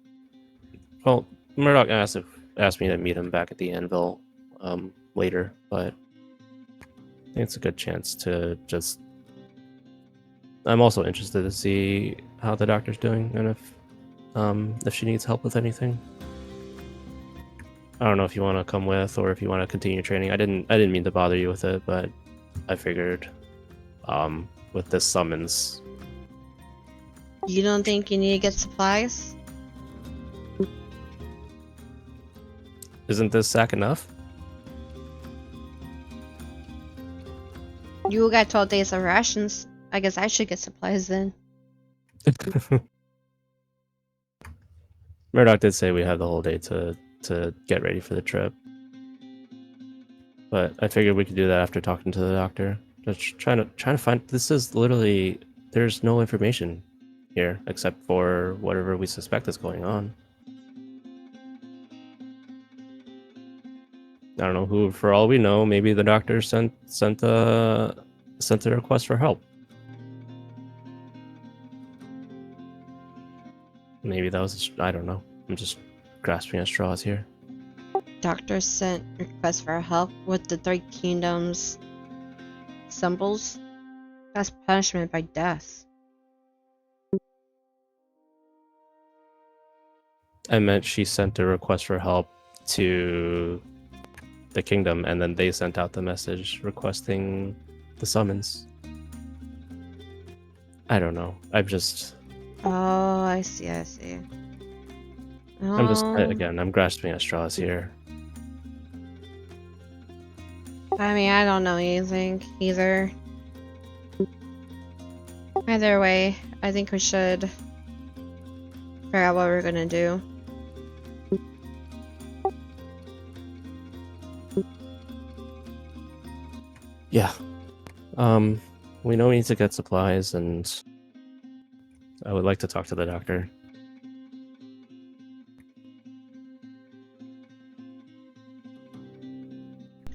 well, Murdoch asked me to meet him back at the anvil later, but I think it's a good chance to just. I'm also interested to see how the doctor's doing and if she needs help with anything. I don't know if you want to come with or if you want to continue training. I didn't mean to bother you with it, but I figured with this summons. You don't think you need to get supplies? Isn't this sack enough? You got 12 days of rations. I guess I should get supplies then. Murdoch did say we have the whole day to get ready for the trip. But I figured we could do that after talking to the doctor. Just trying to find. This is literally, there's no information here except for whatever we suspect is going on. I don't know who. For all we know, maybe the doctor sent a request for help. Maybe that was. I don't know. I'm just grasping at straws here. Doctor sent request for help with the Three Kingdoms symbols. That's punishment by death. I meant she sent a request for help to the kingdom, and then they sent out the message requesting the summons. I don't know. Oh, I see. I'm grasping at straws here. I mean, I don't know anything either. Either way, I think we should figure out what we're gonna do. Yeah. We know we need to get supplies, and I would like to talk to the doctor.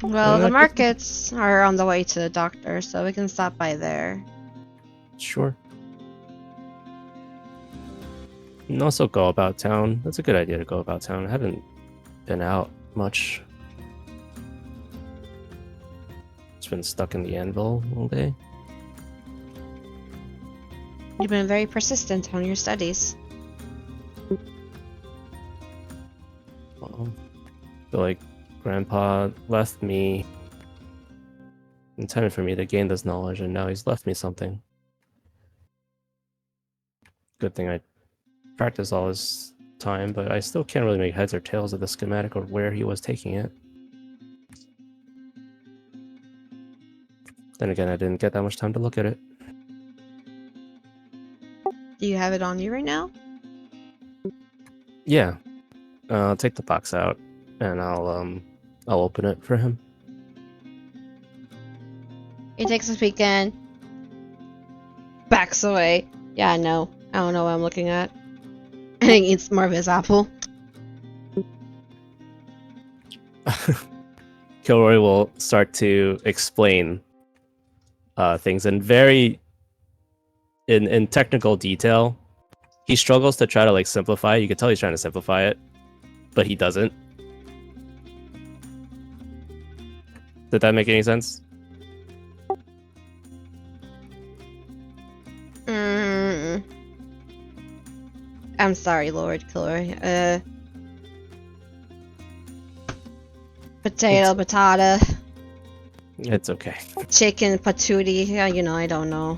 Well, the markets are on the way to the doctor, so we can stop by there. Sure. And also go about town. That's a good idea to go about town. I haven't been out much. Just been stuck in the anvil all day. You've been very persistent on your studies. Well, I feel like Grandpa left me, intended for me to gain this knowledge, and now he's left me something. Good thing I practiced all this time, but I still can't really make heads or tails of the schematic or where he was taking it. Then again, I didn't get that much time to look at it. Do you have it on you right now? Yeah. I'll take the box out, and I'll open it for him. He takes a peek in, backs away. Yeah, no, I don't know what I'm looking at. And he eats more of his apple. Kylroy will start to explain things in in technical detail. He struggles to try to like simplify it. You can tell he's trying to simplify it, but he doesn't. Did that make any sense? I'm sorry, Lord Kylroy. Potato, patata, It's okay. chicken, patootie. Yeah, you know, I don't know.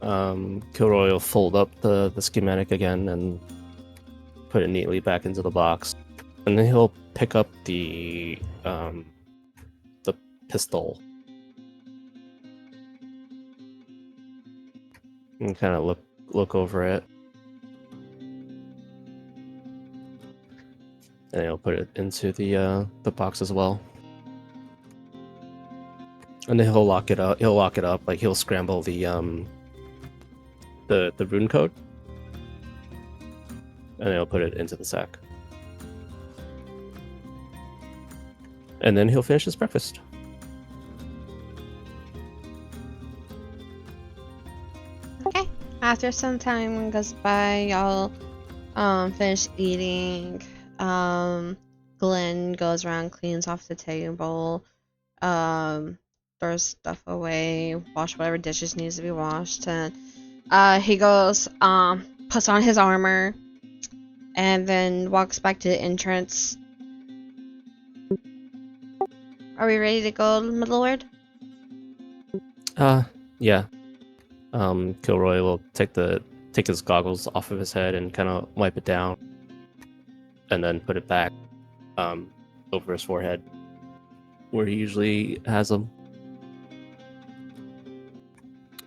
Kylroy will fold up the schematic again and put it neatly back into the box, and then he'll pick up the pistol and kind of look over it, and he'll put it into the box as well. And then he'll lock it up. He'll lock it up, like he'll scramble the rune code, and he'll put it into the sack. And then he'll finish his breakfast. Okay. After some time goes by, y'all finish eating. Glenn goes around, cleans off the table, throws stuff away, wash whatever dishes needs to be washed, and he goes, puts on his armor, and then walks back to the entrance. Are we ready to go, Middleward? Yeah. Kylroy will take his goggles off of his head and kind of wipe it down, and then put it back over his forehead where he usually has them.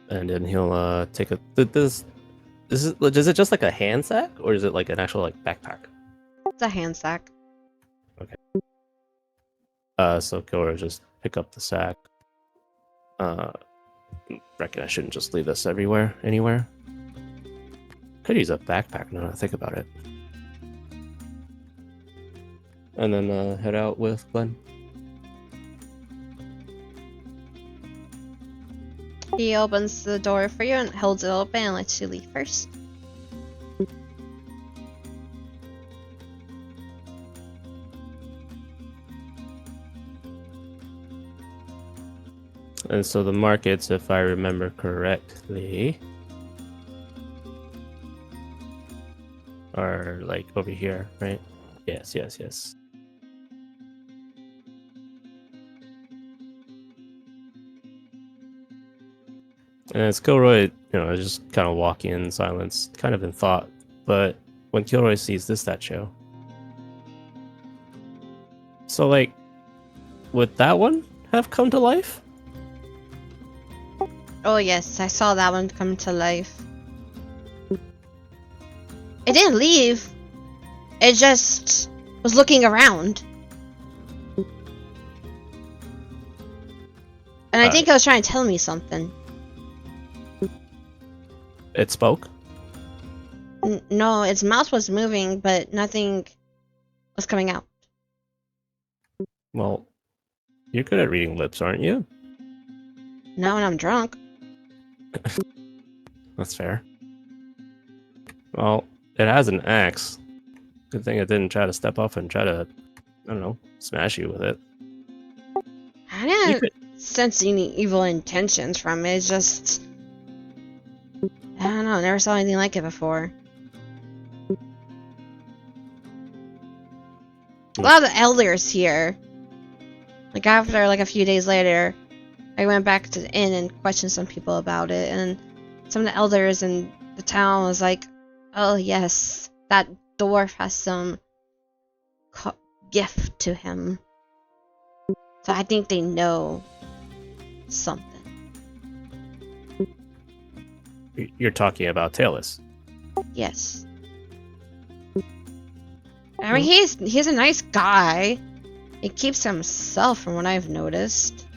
And then he'll take is it just like a hand sack, or is it like an actual like backpack? It's a hand sack. Okay. So Kylroy just pick up the sack. Reckon I shouldn't just leave this anywhere. Could use a backpack now that I think about it. And then head out with Glenn. He opens the door for you and holds it open and lets you leave first. And so the markets, if I remember correctly, are like over here, right? Yes. And as Kylroy, is just kind of walking in silence, kind of in thought. But when Kylroy sees this statue, so like, would that one have come to life? Oh yes, I saw that one come to life. It didn't leave. It just was looking around. And I think it was trying to tell me something. It spoke? No, its mouth was moving, but nothing was coming out. Well, you're good at reading lips, aren't you? Not when I'm drunk. That's fair. Well, it has an axe. Good thing it didn't try to step off and try to, I don't know, smash you with it. I didn't sense any evil intentions from it. It's just, I don't know, never saw anything like it before. A lot of the elders here. Like after like a few days later, I went back to the inn and questioned some people about it, and some of the elders in the town was like, "Oh yes, that dwarf has some gift to him." So I think they know something. You're talking about Talus. Yes. I mean, he's a nice guy. He keeps to himself, from what I've noticed.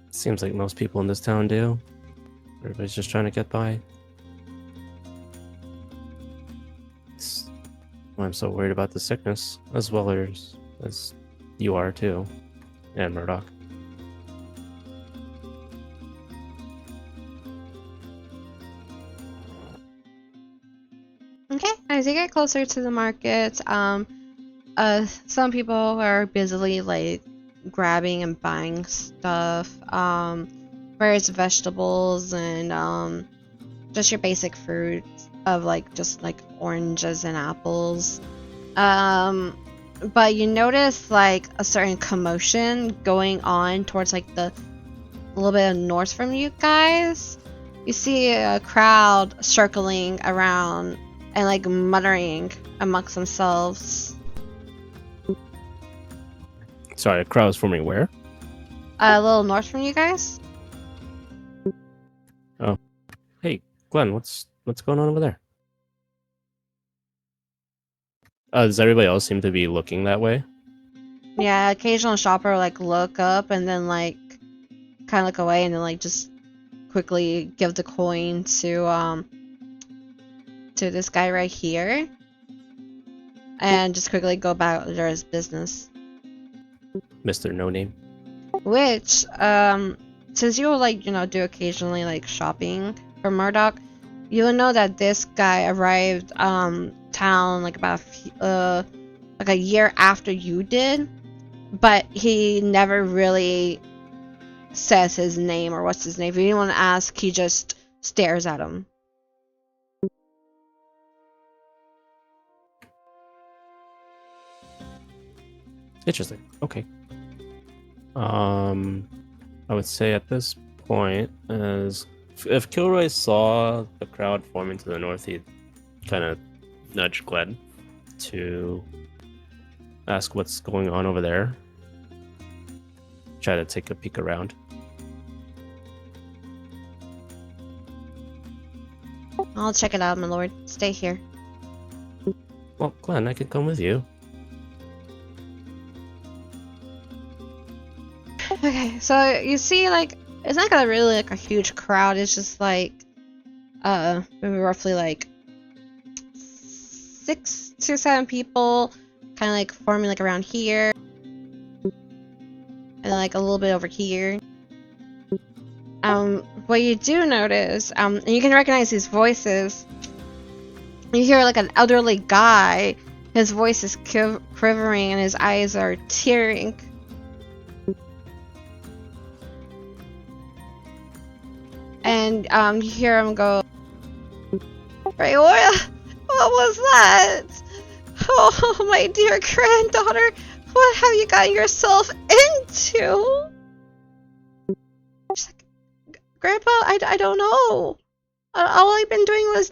Seems like most people in this town do. Everybody's just trying to get by. It's why I'm so worried about the sickness, as well as you are too, and Murdoch. Okay, as you get closer to the market, some people are busily like grabbing and buying stuff, various vegetables and just your basic fruits. of like just like oranges and apples. But you notice like a certain commotion going on towards like a little bit north from you guys. You see a crowd circling around and like muttering amongst themselves. Sorry, a crowd is forming where? A little north from you guys. Oh, hey, Glenn, what's going on over there? Does everybody else seem to be looking that way? Yeah, occasional shopper like look up and then like kind of look away and then like just quickly give the coin to this guy right here and just quickly go about their business. Mr. No Name. Which since you will like do occasionally like shopping for Murdoch, you will know that this guy arrived town like about like a year after you did, but he never really says his name or what's his name. If anyone asks, he just stares at him. Interesting. Okay. I would say at this point, as if Kylroy saw the crowd forming to the north, he'd kind of nudge Glenn to ask what's going on over there. Try to take a peek around. I'll check it out, my lord. Stay here. Well, Glenn, I could come with you. Okay, so you see, like, it's not gonna really like a huge crowd. It's just like, maybe roughly like 6 to 7 people, kind of like forming like around here, and like a little bit over here. What you do notice, and you can recognize these voices. You hear like an elderly guy. His voice is quivering and his eyes are tearing. And you hear him go, Rayora, what was that? Oh, my dear granddaughter, what have you gotten yourself into? She's like, Grandpa, I don't know. All I've been doing was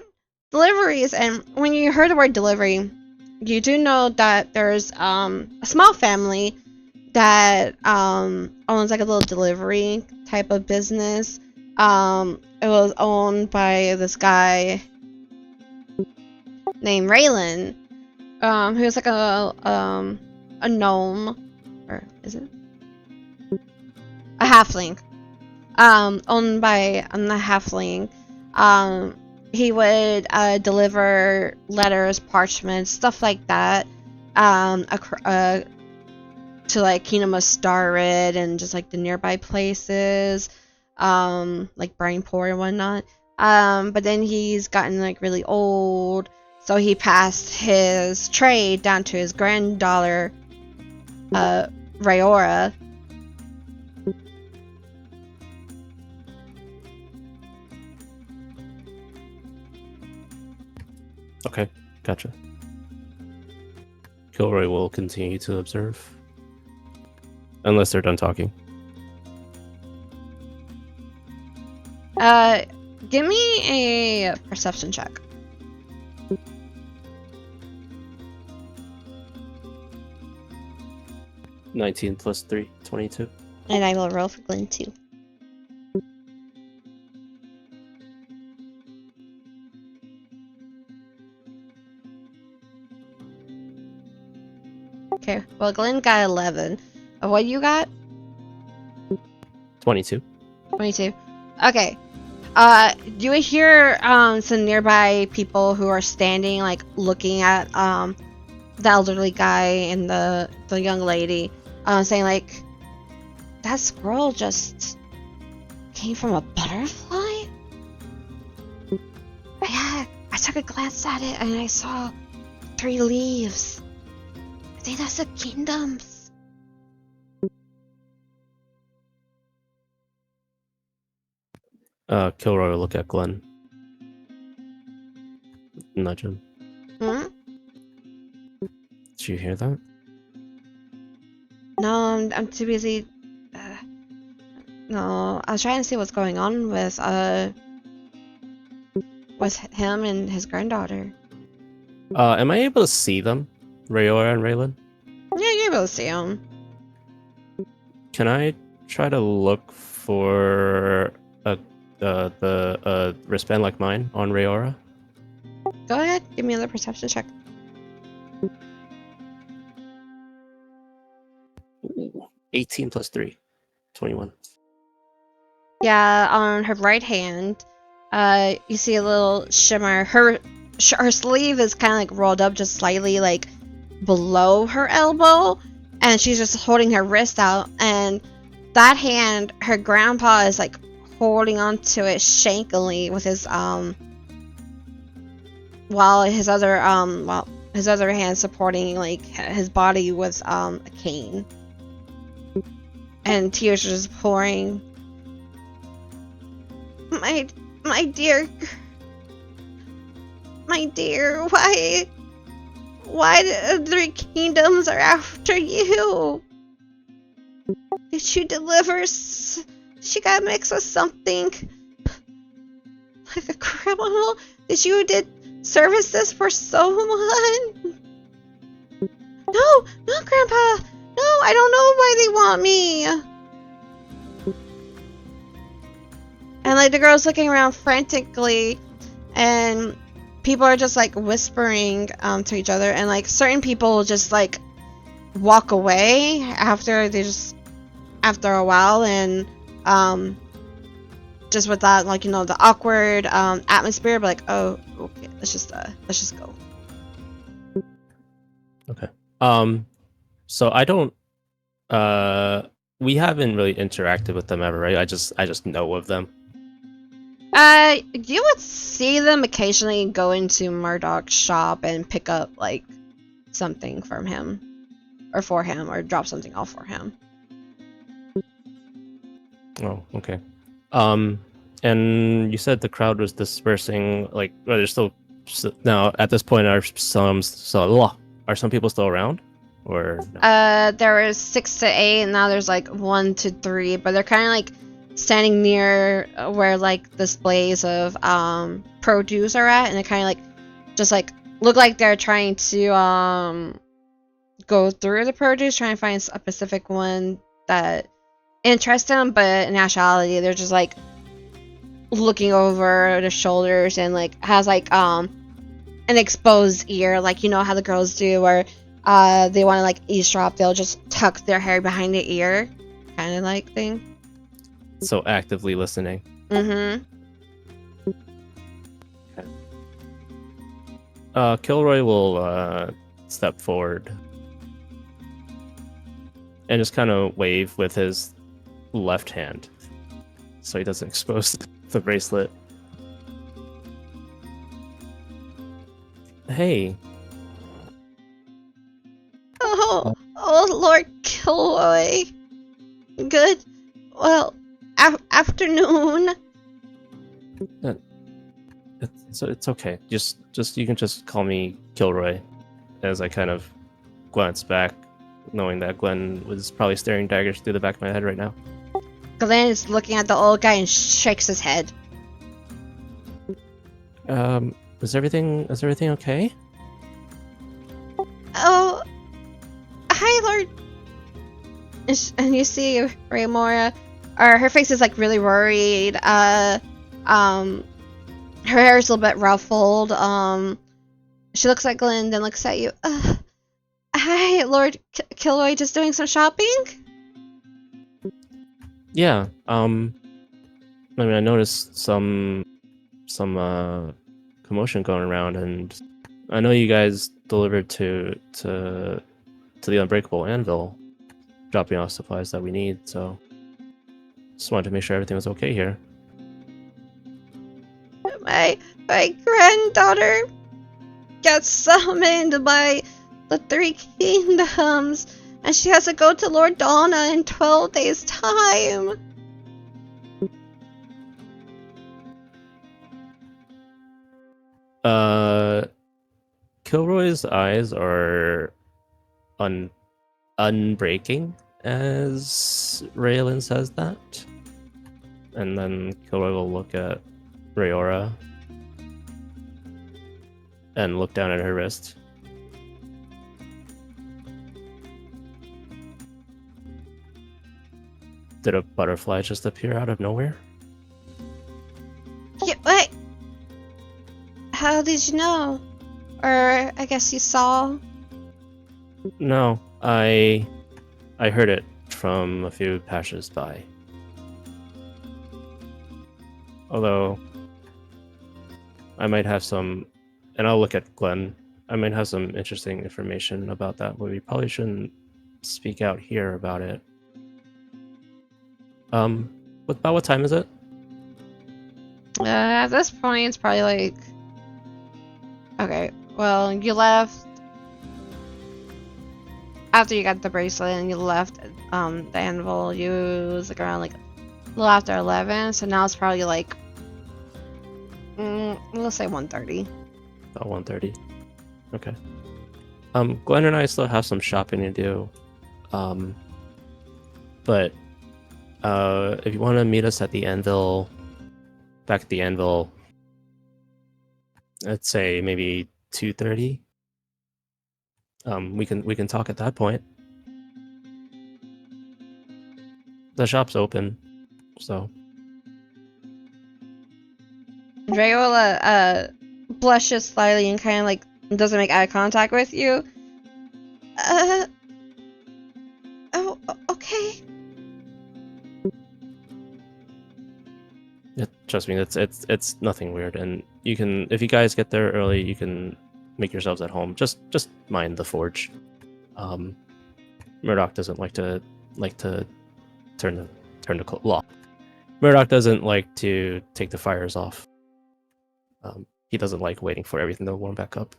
deliveries. And when you heard the word delivery, you do know that there's a small family that owns like a little delivery type of business. It was owned by this guy named Raylan, who was like a gnome, or is it a halfling? Owned by a halfling. He would deliver letters, parchments, stuff like that, to like Kingdom of Starred and just like the nearby places, like Brainport and whatnot. But then he's gotten like really old, so he passed his trade down to his granddaughter, Rayora. Okay, gotcha. Kylroy will continue to observe. Unless they're done talking. Give me a perception check. $19 plus 3, 22. And I will roll for Glenn too. Okay, well Glenn got 11. What you got? 22. 22. Okay. You would hear some nearby people who are standing, like looking at the elderly guy and the young lady, saying like, that squirrel just came from a butterfly? Yeah, I took a glance at it and I saw 3 leaves. I think that's the kingdoms. Kylroy will look at Glenn. nudge him. Hmm? Did you hear that? No, I'm too busy. No, I was trying to see what's going on with him and his granddaughter. Am I able to see them, Rayora and Raylan? Yeah, you're able to see him. Can I try to look for the wristband like mine on Rayora? Go ahead, give me another perception check. Ooh, 18 plus 3. 21. Yeah, on her right hand, you see a little shimmer. Her sleeve is kind of like rolled up just slightly, like below her elbow, and she's just holding her wrist out. And that hand, her grandpa is like holding onto it shankily with his while his other hand supporting like his body with a cane, and tears are just pouring. My dear, why the three kingdoms are after you? Did you deliver? She got mixed with something like a criminal. Did services for someone? No, Grandpa. No, I don't know why they want me. And like the girl's looking around frantically, and people are just like whispering to each other, and like certain people just like walk away after a while, and just with that, like, you know, the awkward atmosphere, but like, oh, okay, let's just go. Okay. So I don't we haven't really interacted with them ever, right? I just know of them. You would see them occasionally go into Murdoch's shop and pick up like something from him, or for him, or drop something off for him. Oh, okay. And you said the crowd was dispersing. Like, well, there's still now at this point are some people still around, or no? There was 6 to 8, and now there's like 1 to 3, but they're kind of like standing near where like displays of produce are at, and they kind of like just like look like they're trying to go through the produce, trying to find a specific one that interests them, but in actuality they're just like looking over their shoulders, and like has like an exposed ear, like, you know how the girls do, where they want to like eavesdrop, they'll just tuck their hair behind the ear, kind of like thing. So actively listening. Mm-hmm. Okay. Kylroy will step forward and just kind of wave with his left hand so he doesn't expose the bracelet. Hey. Oh, Lord Kylroy. Good. Well, afternoon. It's okay. Just you can just call me Kylroy, as I kind of glance back, knowing that Glenn was probably staring daggers through the back of my head right now. Glenn is looking at the old guy and shakes his head. Is everything okay? Oh, hi, Lord. And you see Raymora, or her face is like really worried. Her hair is a little bit ruffled. She looks at Glenn, then looks at you. Hi, Lord Kylroy, just doing some shopping? Yeah. I mean, I noticed some commotion going around, and I know you guys delivered to the Unbreakable Anvil, dropping off supplies that we need. So, just wanted to make sure everything was okay here. My granddaughter gets summoned by the Three Kingdoms, and she has to go to Lord Donna in 12 days' time. Kylroy's eyes are unbreaking, as Raylan says that. And then Kylroy will look at Rayora and look down at her wrist. Did a butterfly just appear out of nowhere? Yeah, wait. How did you know? Or I guess you saw? No, I heard it from a few passers-by. Although I might have some, and I'll look at Glenn. I might have some interesting information about that, but we probably shouldn't speak out here about it. About what time is it? At this point, it's probably like... Okay, well, you left... After you got the bracelet and you left the anvil, you was like around like a little after 11, so now it's probably like... we'll say 1:30. About 1:30. Okay. Glenn and I still have some shopping to do. But if you want to meet us at the anvil, back at the anvil, I'd say maybe 2:30. We can talk at that point. The shop's open, so. Drayola blushes slightly and kind of like doesn't make eye contact with you. Oh, okay. Yeah, trust me, it's nothing weird, and you can, if you guys get there early, you can make yourselves at home. Just mind the forge. Murdoch doesn't like to turn the lock. Murdoch doesn't like to take the fires off. He doesn't like waiting for everything to warm back up.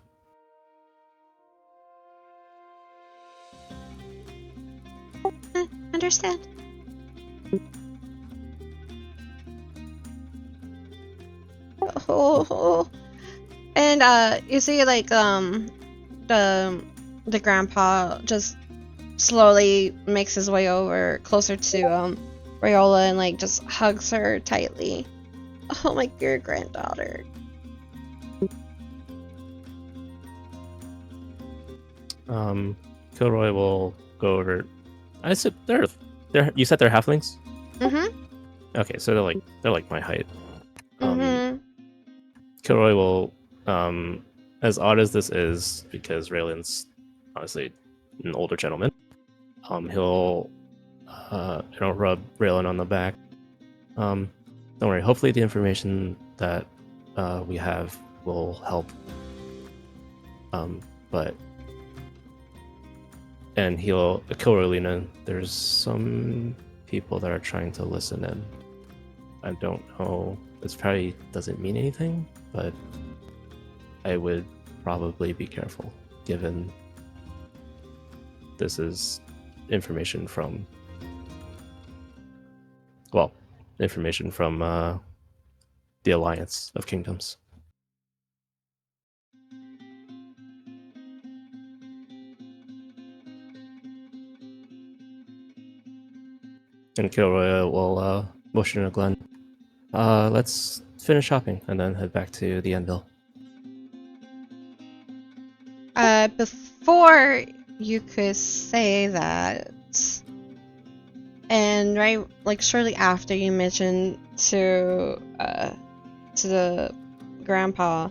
Understand. Oh. And you see like the grandpa just slowly makes his way over closer to Rayola and like just hugs her tightly. Oh, my dear granddaughter. Kylroy will go over. I said they're you said they're halflings? Mm-hmm. Okay, so they're like my height. Mm-hmm. Kylroy will, as odd as this is, because Raylan's honestly an older gentleman, he'll rub Raylan on the back. Don't worry, hopefully the information that we have will help. And he'll Kylroy lean in. There's some people that are trying to listen in. I don't know. This probably doesn't mean anything, but I would probably be careful, given this is information from the Alliance of Kingdoms. And Kylroy will motion to Glenn. Let's finish shopping and then head back to the anvil. Before you could say that, and right, like shortly after you mentioned to the grandpa,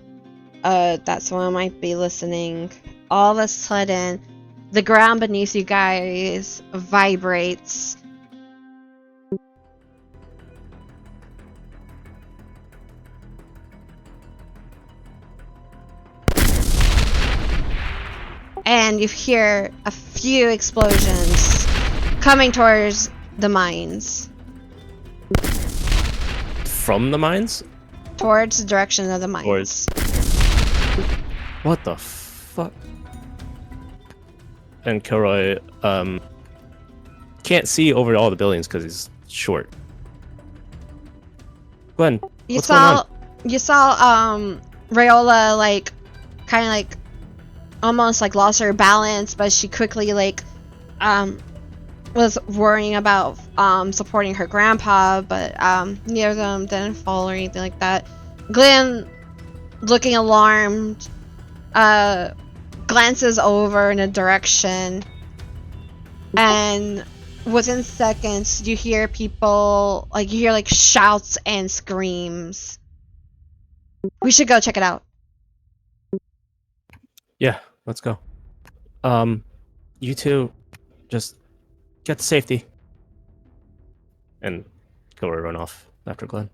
that someone might be listening, all of a sudden, the ground beneath you guys vibrates. And you hear a few explosions coming towards the mines. From the mines? Towards the direction of the mines. What the fuck? And Kylroy can't see over all the buildings because he's short. Glenn, You saw Rayola like kind of like almost like lost her balance, but she quickly like was worrying about supporting her grandpa, but neither of them didn't fall or anything like that. Glenn, looking alarmed, glances over in a direction, and within seconds you hear people like shouts and screams. We should go check it out. Yeah, let's go. You two just get to safety. And Kylroy run off after Glenn.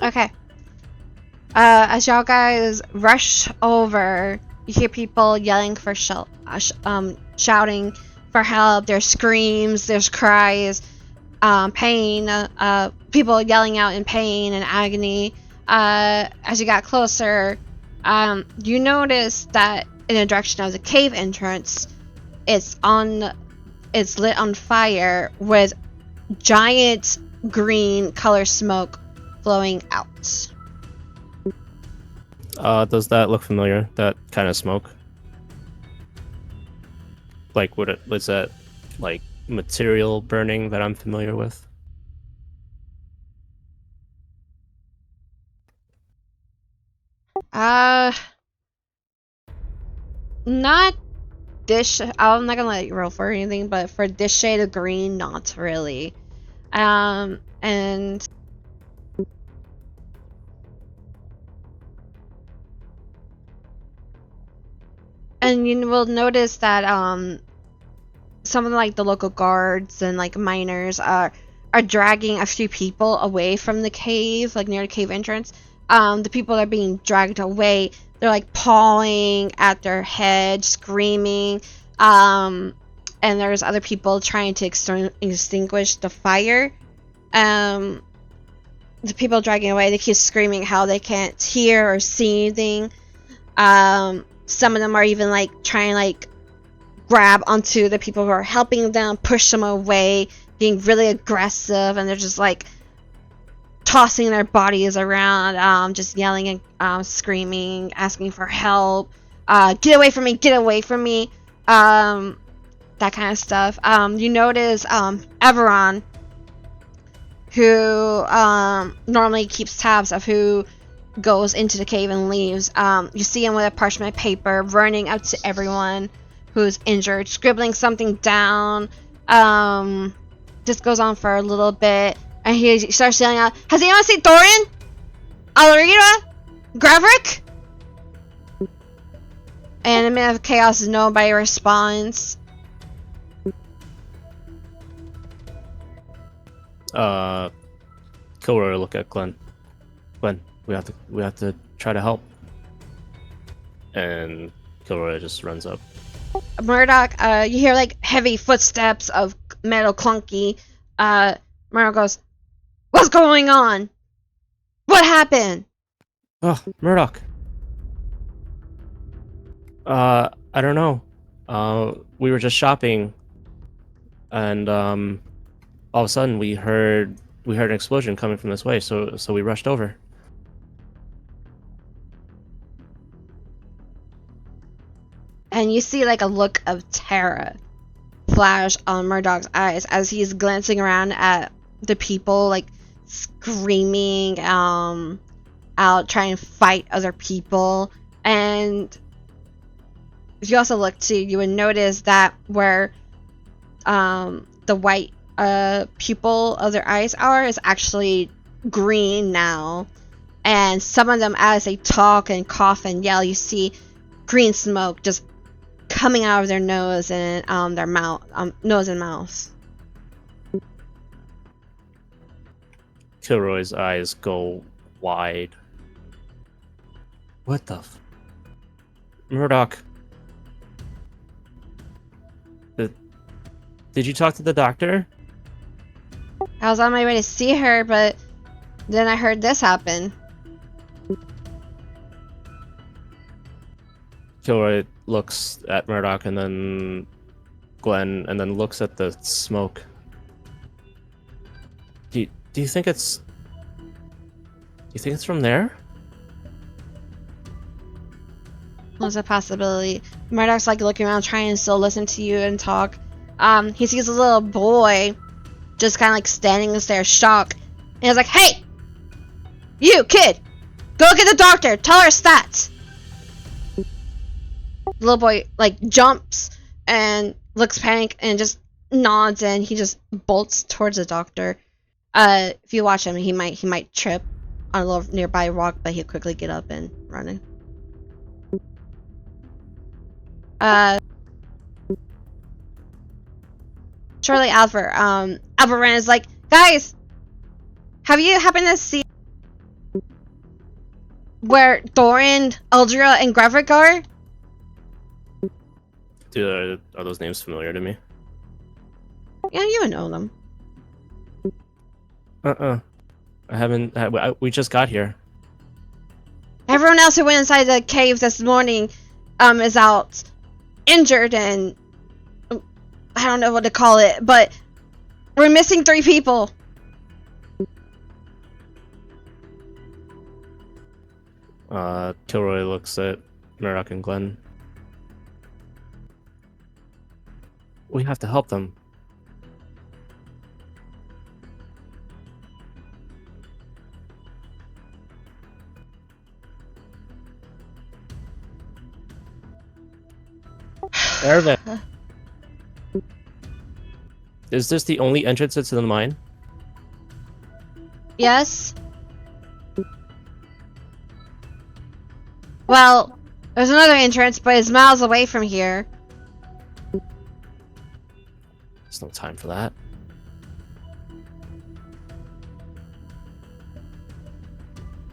Okay. As y'all guys rush over, you hear people yelling for shouting for help. There's screams, there's cries, pain, people yelling out in pain and agony. As you got closer, you notice that in the direction of the cave entrance, it's lit on fire with giant green color smoke flowing out. Does that look familiar? That kind of smoke? Like, was that like material burning that I'm familiar with? Not this. I'm not gonna let you roll for anything, but for this shade of green, not really. And you will notice that some of like the local guards and like miners are dragging a few people away from the cave, like near the cave entrance. The people that are being dragged away, they're like pawing at their head, screaming. And there's other people trying to extinguish the fire. The people dragging away, they keep screaming how they can't hear or see anything. Some of them are even like trying to like grab onto the people who are helping them, push them away, being really aggressive, and they're just like tossing their bodies around, just yelling and screaming, asking for help. Get away from me! Get away from me! That kind of stuff. You notice Everon, who normally keeps tabs of who goes into the cave and leaves. You see him with a parchment paper running up to everyone who's injured, scribbling something down. This goes on for a little bit, and he starts yelling out, "Has anyone seen Thorin? Alarita? Graverick?" And in a minute of chaos, nobody responds. Kylroy look at Glenn. Glenn, we have to try to help. And Kylroy just runs up. Murdoch, you hear like heavy footsteps of metal clunky. Murdoch goes, "What's going on? What happened?" Oh, Murdoch. I don't know. We were just shopping, and all of a sudden we heard an explosion coming from this way. So we rushed over. And you see like a look of terror flash on Murdoch's eyes as he's glancing around at the people like screaming out, trying to fight other people. And if you also look too, you would notice that where the white pupil of their eyes are is actually green now. And some of them, as they talk and cough and yell, you see green smoke just coming out of their nose and their mouth, nose and mouth. Kylroy's eyes go wide. What the Murdoch. Did you talk to the doctor? I was on my way to see her, but then I heard this happen. Kylroy looks at Murdoch and then Glenn and then looks at the smoke. Do you think it's from there? There's a possibility. Murdoch's like looking around trying to still listen to you and talk. He sees a little boy just kind of like standing there shocked. And he's like, "Hey! You, kid! Go get the doctor! Tell her stats!" The little boy like jumps and looks panicked and just nods and he just bolts towards the doctor. If you watch him, he might trip on a little nearby rock, but he'll quickly get up and run. Shortly after, Albert is like, "Guys, have you happened to see where Thorin, Eldra, and Grevik are?" Are those names familiar to me? Yeah, you would know them. I haven't. We just got here. Everyone else who went inside the cave this morning, is out injured and I don't know what to call it, but we're missing 3 people. Kylroy looks at Murdoch and Glenn. We have to help them. Ervin. Is this the only entrance into the mine? Yes. Well, there's another entrance, but it's miles away from here. There's no time for that.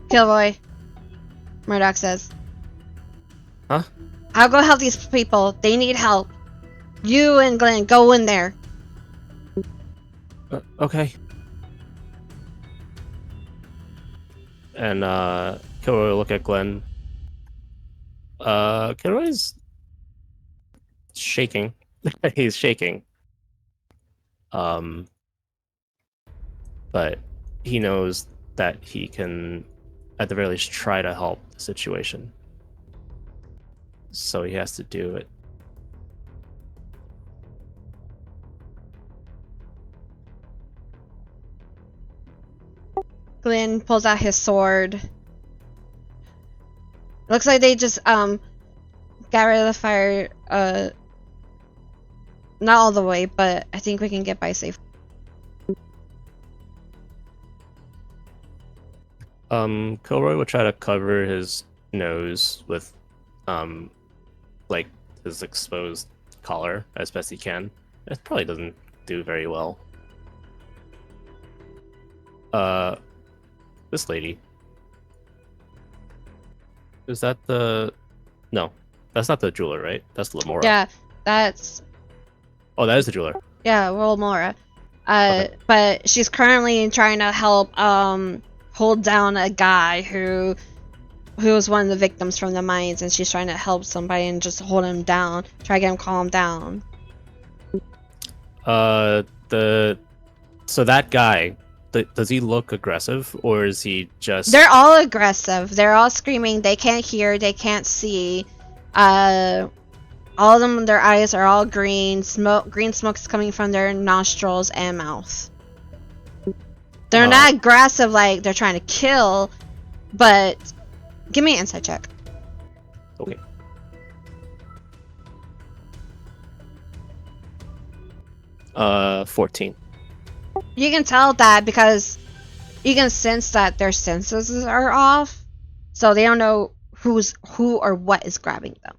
Kylroy, Murdoch says. Huh? I'll go help these people. They need help. You and Glenn, go in there. Okay. And Kylroy will look at Glenn. Kylroy's shaking. He's shaking. But he knows that he can, at the very least, try to help the situation. So he has to do it. Glenn pulls out his sword. Looks like they just got rid of the fire, not all the way, but I think we can get by safe. Kylroy would try to cover his nose with like his exposed collar as best he can. It probably doesn't do very well. This lady. Is that the... No, that's not the jeweler, right? That's Lamora. Yeah, that's... Oh, that is the jeweler. Yeah, Lamora. Okay. But she's currently trying to help hold down a guy who was one of the victims from the mines, and she's trying to help somebody and just hold him down, try to get him calmed down. So that guy, does he look aggressive, or is he just... They're all aggressive. They're all screaming. They can't hear. They can't see. All of them, their eyes are all green. Green smoke is coming from their nostrils and mouth. They're not aggressive like they're trying to kill, but... Give me an insight check. Okay. 14. You can tell that because you can sense that their senses are off, so they don't know who or what is grabbing them.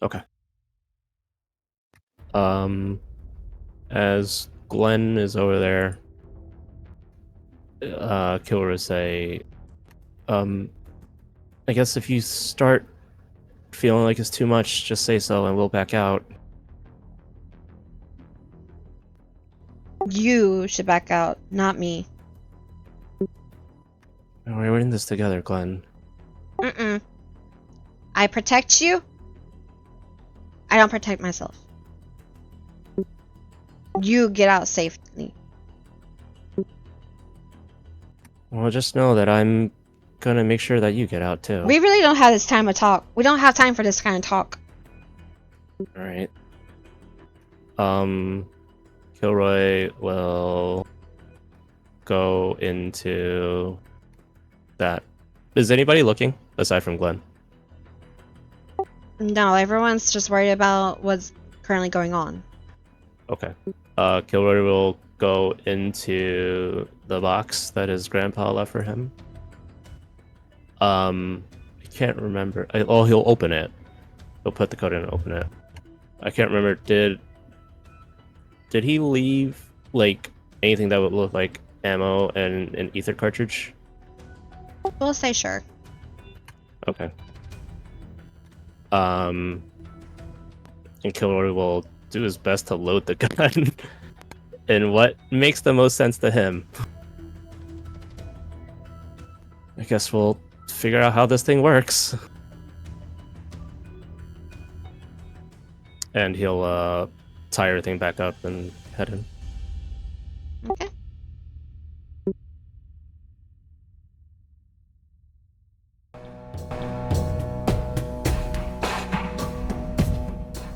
Okay. As Glenn is over there, Kylroy say, I guess if you start feeling like it's too much, just say so and we'll back out. You should back out, not me. We're in this together, Glenn. Mm-mm. I protect you. I don't protect myself. You get out safely. Well, just know that I'm gonna make sure that you get out too. We really don't have this time to talk. We don't have time for this kind of talk. Alright. Kylroy will go into that. Is anybody looking aside from Glenn? No, everyone's just worried about what's currently going on. Okay. Kylroy will go into the box that his grandpa left for him. I can't remember. He'll open it. He'll put the code in and open it. I can't remember. Did he leave like anything that would look like ammo and an ether cartridge? We'll say sure. Okay. And Kylroy will do his best to load the gun in what makes the most sense to him. I guess we'll figure out how this thing works. And he'll tie everything back up and head in. Okay.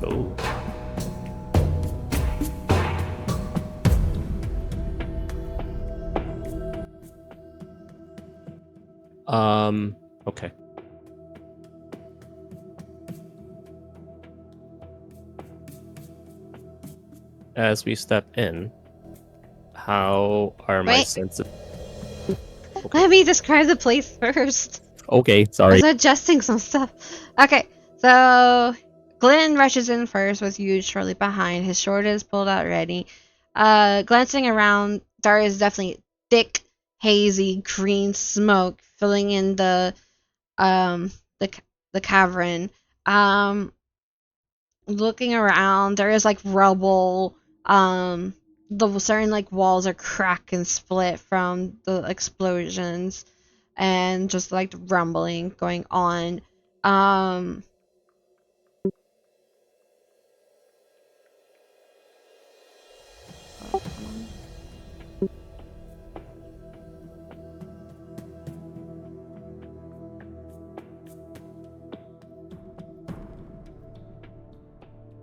Oh. Okay. As we step in, how are my Wait. senses? Let me describe the place first. Okay, I sorry. was adjusting some stuff. Okay, so Glenn rushes in first with you shortly behind. His sword is pulled out ready. Glancing around, there is definitely thick, hazy green smoke filling in the cavern. Looking around, there is like rubble. The certain like walls are cracked and split from the explosions, and just like rumbling going on.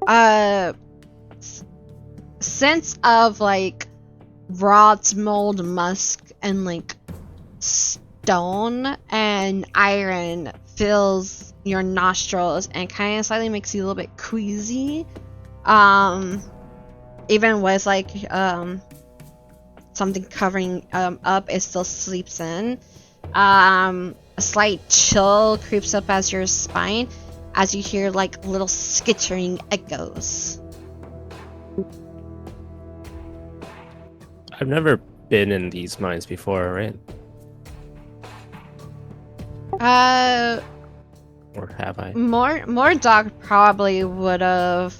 Uh, sense of like rot, mold, musk, and like stone and iron fills your nostrils and kind of slightly makes you a little bit queasy. Even with like something covering up, it still sleeps in. A slight chill creeps up as your spine as you hear like little skittering echoes. I've never been in these mines before, right? Or have I? More dog probably would have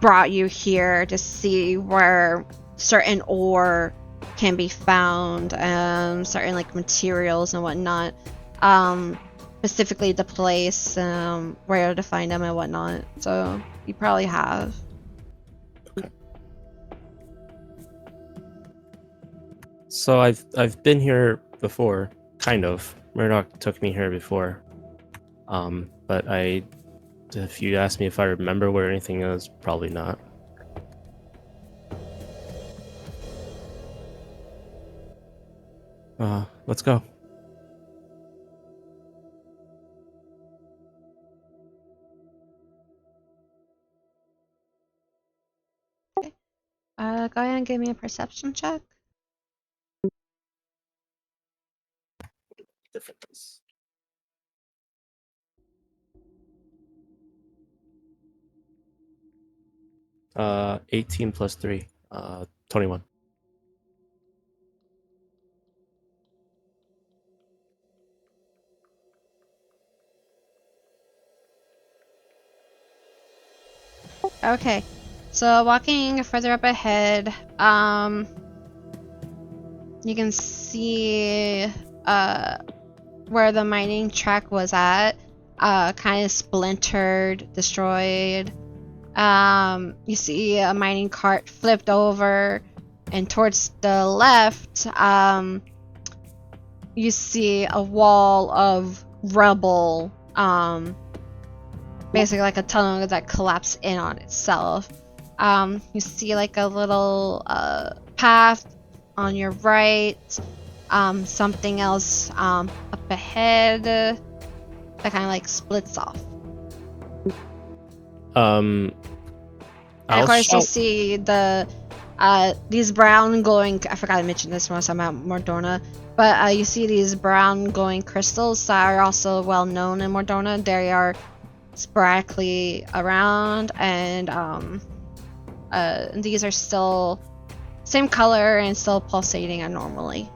brought you here to see where certain ore can be found, certain like materials and whatnot. Specifically the place, where to find them and whatnot. So you probably have. Okay. So I've been here before, kind of. Murdoch took me here before. But if you ask me if I remember where anything is, probably not. Let's go. Go ahead and give me a perception check. Difference. 18 plus 3. 21. Okay, so walking further up ahead, you can see where the mining track was at, kind of splintered, destroyed. You see a mining cart flipped over, and towards the left, you see a wall of rubble, basically like a tunnel that collapsed in on itself. You see like a little path on your right, something else up ahead that kind of like splits off. And of course, you see the these brown glowing. I forgot to mention this once I'm at Mordorna, but you see these brown glowing crystals that are also well known in Mordorna. They are sporadically around, and these are still same color and still pulsating abnormally.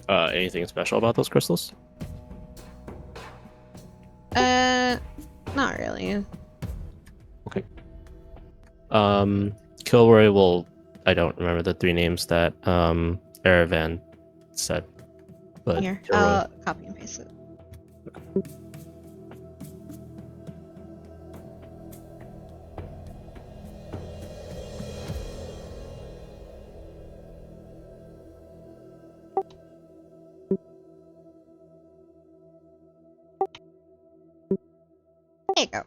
Anything special about those crystals? Not really. Okay. Kylroy will. I don't remember the 3 names that Aravan said, but Here, Kylroy. copy and paste it. There you go.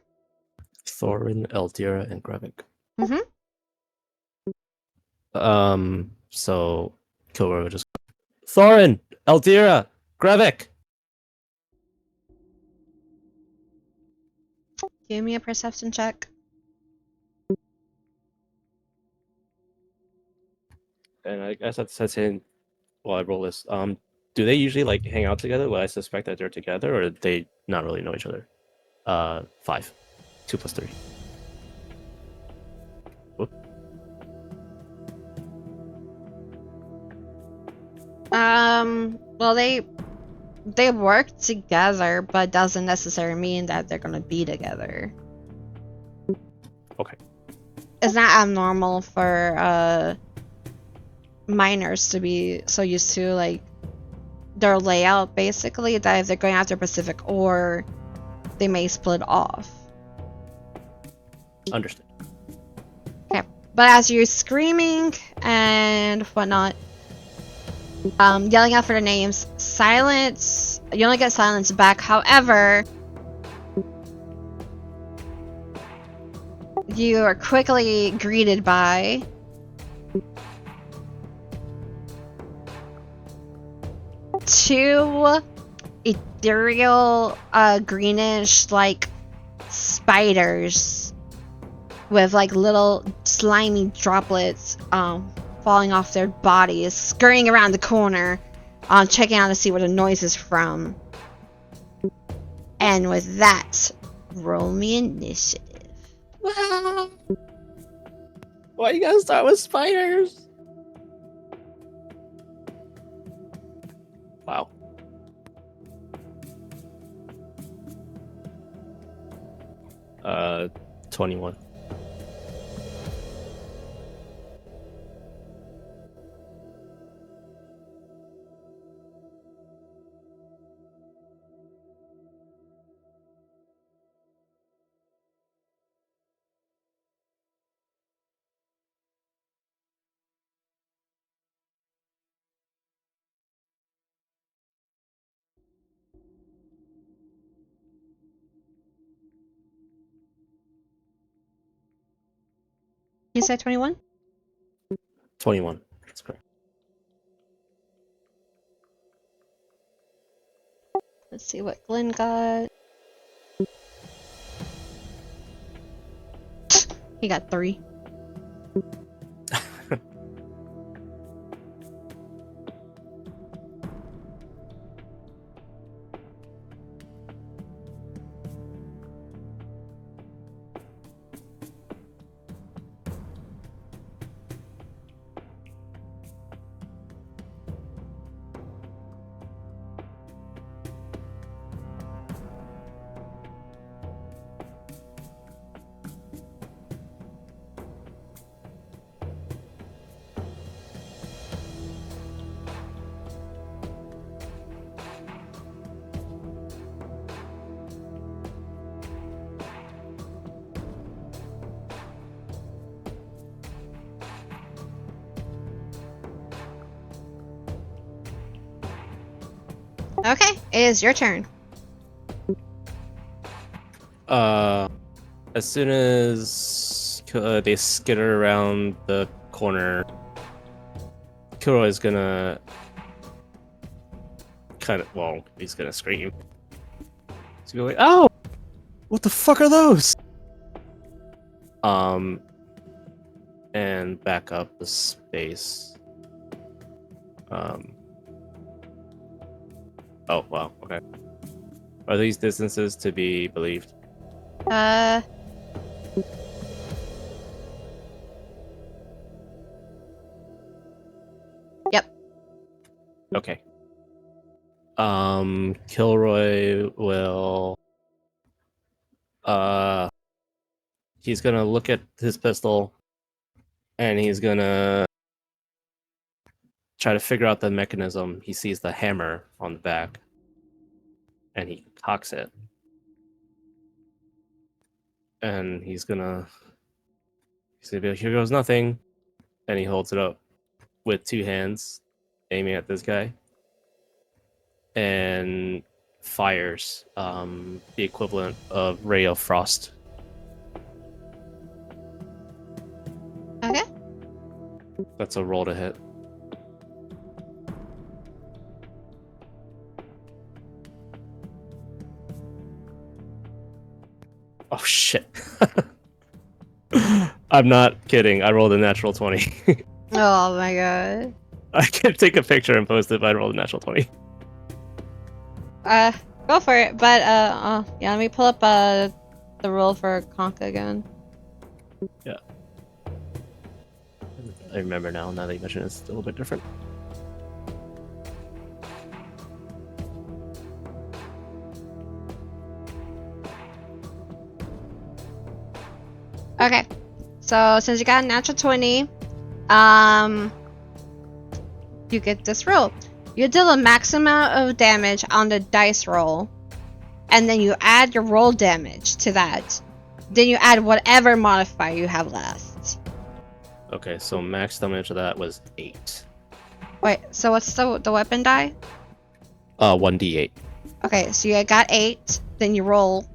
Thorin, Eldira, and Grevik. Mm-hmm. So Kylroy will just Thorin, Eldira, Grevik. Give me a perception check. And I guess that's in. Well, I roll this. Do they usually like hang out together? Well, I suspect that they're together, or they not really know each other. 5. 2 plus 3. Whoop. Well, they work together, but doesn't necessarily mean that they're gonna be together. Okay. It's not abnormal for miners to be so used to like their layout, basically, that if they're going after Pacific Ore, they may split off. Understood. Okay, but as you're screaming and whatnot, yelling out for their names, silence. You only get silence back. However, you are quickly greeted by two ethereal, greenish, like spiders with like little slimy droplets falling off their bodies, scurrying around the corner, checking out to see where the noise is from. And with that, roll me initiative. Why you gotta start with spiders? Wow. 21. You said 21? 21. That's correct. Let's see what Glenn got. He got 3. Okay, it is your turn. As soon as they skitter around the corner, Kylroy is gonna he's gonna scream. He's gonna be like, "Oh, what the fuck are those?" And back up the space. Oh wow, okay. Are these distances to be believed? Yep. Okay. Kylroy will he's gonna look at his pistol and he's gonna try to figure out the mechanism. He sees the hammer on the back and he cocks it. And he's gonna be like, here goes nothing. And he holds it up with two hands, aiming at this guy. And fires the equivalent of ray of frost. Okay. That's a roll to hit. Oh shit. I'm not kidding. I rolled a natural 20. Oh my god. I can take a picture and post it, but I rolled a natural 20. Go for it. But yeah, let me pull up the roll for Conk again. Yeah. I remember now that you mention it's a little bit different. Okay. So since you got a natural 20, you get this roll. You deal a max amount of damage on the dice roll, and then you add your roll damage to that. Then you add whatever modifier you have left. Okay, so max damage of that was 8. Wait, so what's the weapon die? 1d8. Okay, so you got 8, then you roll.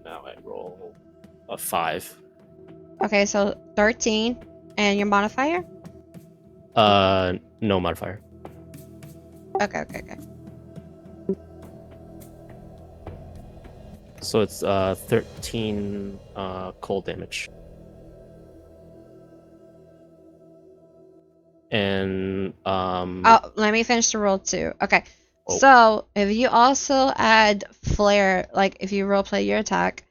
Now I roll a 5. Okay, so 13, and your modifier? No modifier. Okay. So it's 13 cold damage. And Oh, let me finish the roll too. Okay. Oh. So if you also add flare, like if you roleplay your attack,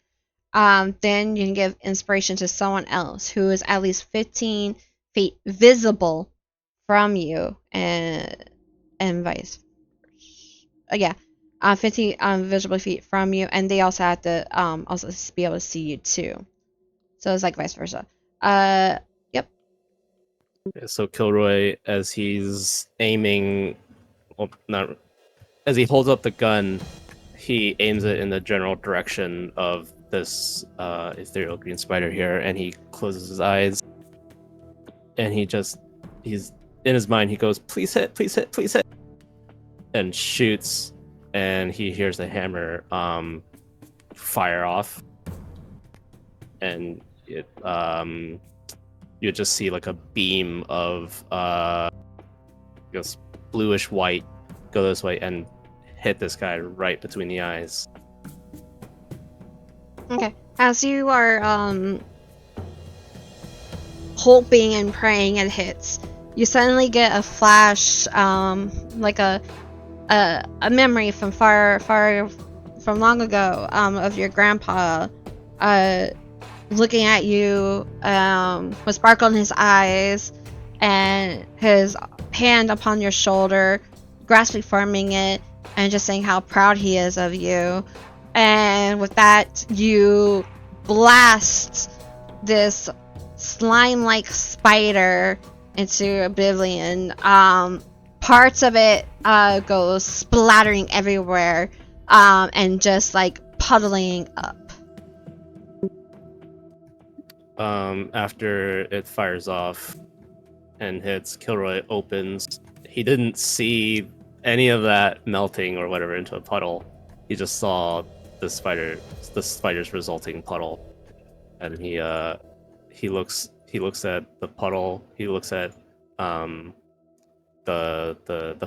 then you can give inspiration to someone else who is at least 15 feet visible from you, and vice. Yeah, 15 visible feet from you, and they also have to also be able to see you too. So it's like vice versa. Yep. So Kylroy, as he's aiming, well, not as he holds up the gun, he aims it in the general direction of this ethereal green spider here, and he closes his eyes, and he's in his mind. He goes, "Please hit, please hit, please hit," and shoots, and he hears the hammer fire off, and it you just see like a beam of bluish white go this way and hit this guy right between the eyes. Okay. As you are hoping and praying it hits, you suddenly get a flash, like a memory from far from long ago, of your grandpa looking at you with sparkle in his eyes and his hand upon your shoulder, grasping forming it, and just saying how proud he is of you. And with that, you blast this slime-like spider into oblivion. Parts of it go splattering everywhere, and just like puddling up. After it fires off and hits, Kylroy opens. He didn't see any of that melting or whatever into a puddle. He just saw the spider's resulting puddle, and he looks at the puddle. He looks at the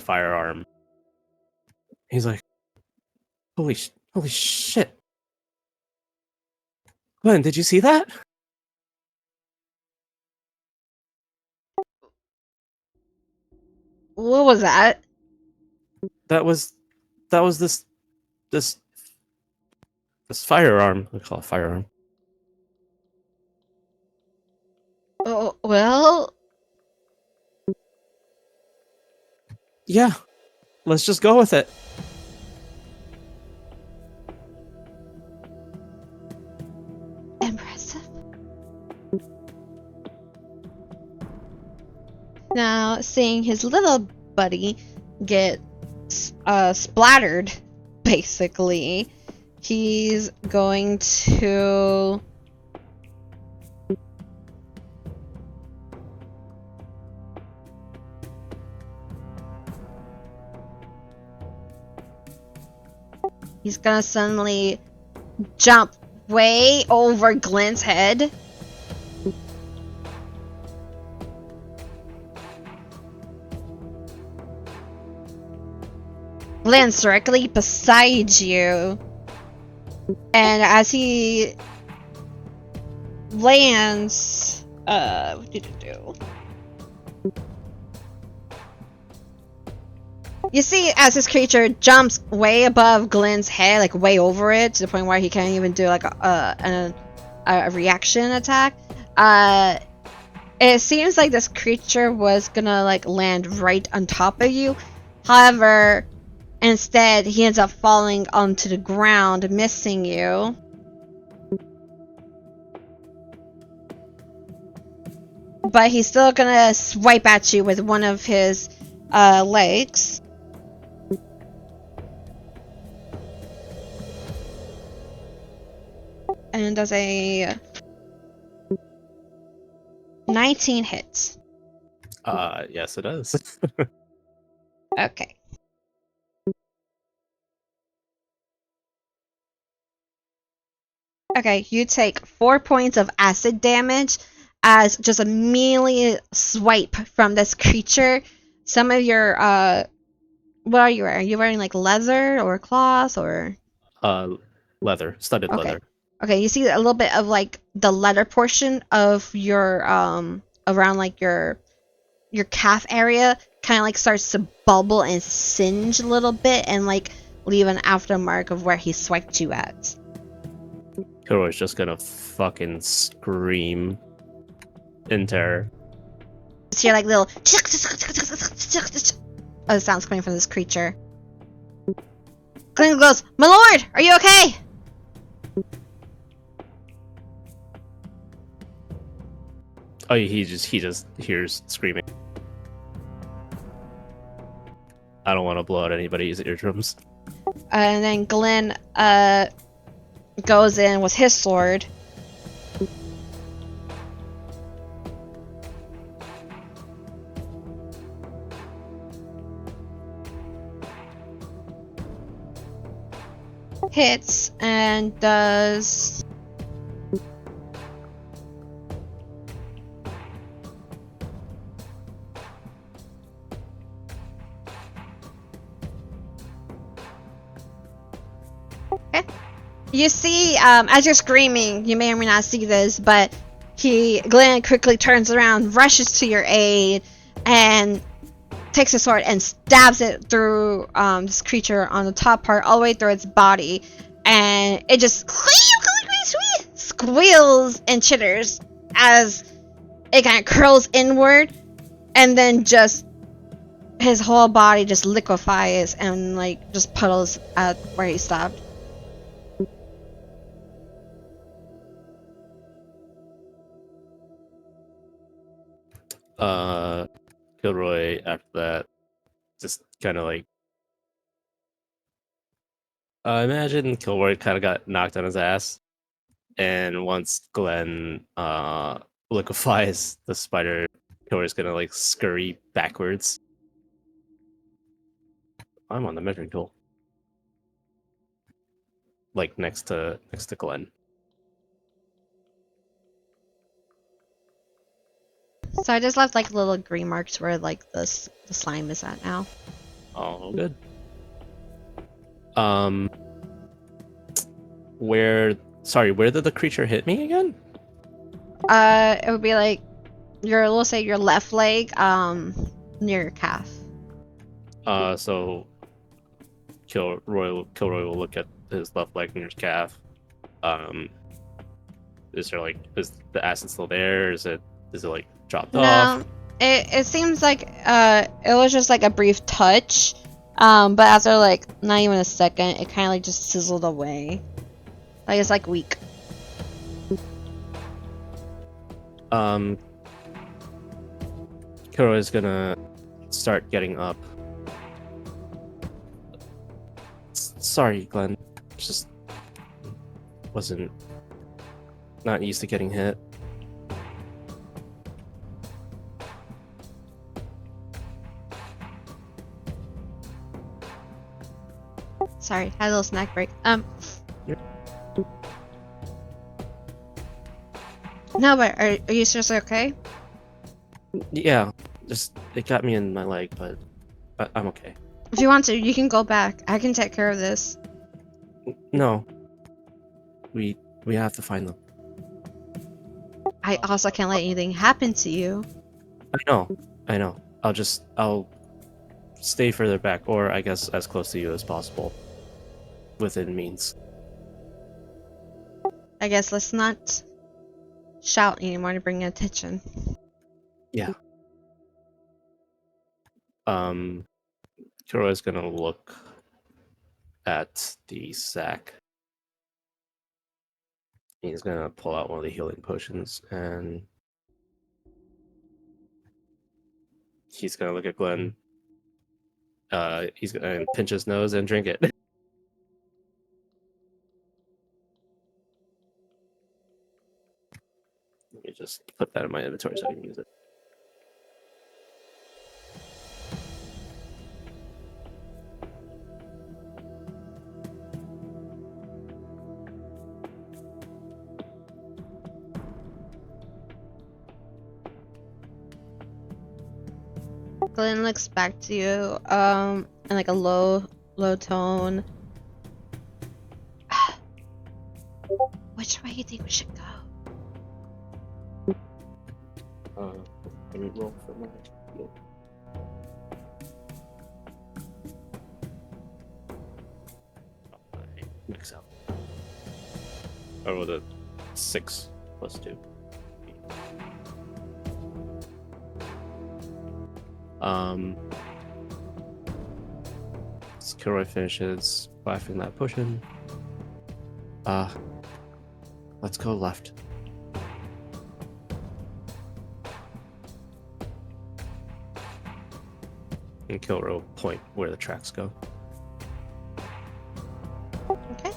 firearm. He's like, holy shit! Glenn, did you see that? What was that? That was this firearm. We call it firearm. Oh, well, Yeah, let's just go with it. impressive. Now, seeing his little buddy get splattered, basically, he's going to... He's gonna suddenly jump way over Glenn's head. Lands directly beside you. And as he lands, what did it do? You see, as this creature jumps way above Glenn's head, like way over it, to the point where he can't even do like a reaction attack. It seems like this creature was gonna like land right on top of you. However, instead, he ends up falling onto the ground, missing you. But he's still gonna swipe at you with one of his legs. And does a 19 hits. Yes, it does. Okay. Okay, you take 4 points of acid damage as just immediately swipe from this creature. Some of your what are you wearing? Are you wearing like leather or cloth or Leather, studded leather. Okay, you see a little bit of like the leather portion of your around like your calf area kind of like starts to bubble and singe a little bit and like leave an aftermark of where he swiped you at. Kylroy's just gonna fucking scream in terror. Just hear like little sounds coming from this creature. Glenn goes, "My lord, are you okay?" Oh, he just hears screaming. I don't want to blow out anybody's eardrums. And then Glenn goes in with his sword. Hits and does... Okay. You see, as you're screaming, you may or may not see this, but Glenn quickly turns around, rushes to your aid, and takes his sword and stabs it through this creature on the top part, all the way through its body, and it just squeals and chitters as it kind of curls inward, and then just his whole body just liquefies and like just puddles at where he stopped. Kylroy after that just kind of like imagine Kylroy kind of got knocked on his ass, and once Glenn liquefies the spider, Kylroy's gonna like scurry backwards I'm on the measuring tool. Like next to Glenn. So I just left like little green marks where like the slime is at now. Oh, good. Where did the creature hit me again? It would be like we'll say your left leg, near your calf. So Kylroy will look at his left leg and his calf. Is the acid still there? Is it like dropped off? No, it seems like it was just like a brief touch, but after like not even a second, it kind of like just sizzled away. Like it's like weak. Kylroy is gonna start getting up. Sorry, Glenn. Just wasn't not used to getting hit. Sorry, had a little snack break. No, but are you seriously okay? Yeah, just it got me in my leg, but I'm okay. If you want to, you can go back. I can take care of this. No, we have to find them. I also can't let anything happen to you. I know. I'll stay further back, or I guess as close to you as possible, within means. I guess let's not shout anymore to bring attention. Yeah. Kylroy's gonna look at the sack. He's gonna pull out one of the healing potions, and he's gonna look at Glenn. He's gonna pinch his nose and drink it. Let me just put that in my inventory so I can use it. Glenn looks back to you, in like a low tone. Which way do you think we should go? Let me roll for my heal. Mix out. I rolled a 6 plus 2. As Kylroy finishes laughing that potion. Let's go left. And Kylroy will point where the tracks go. Okay.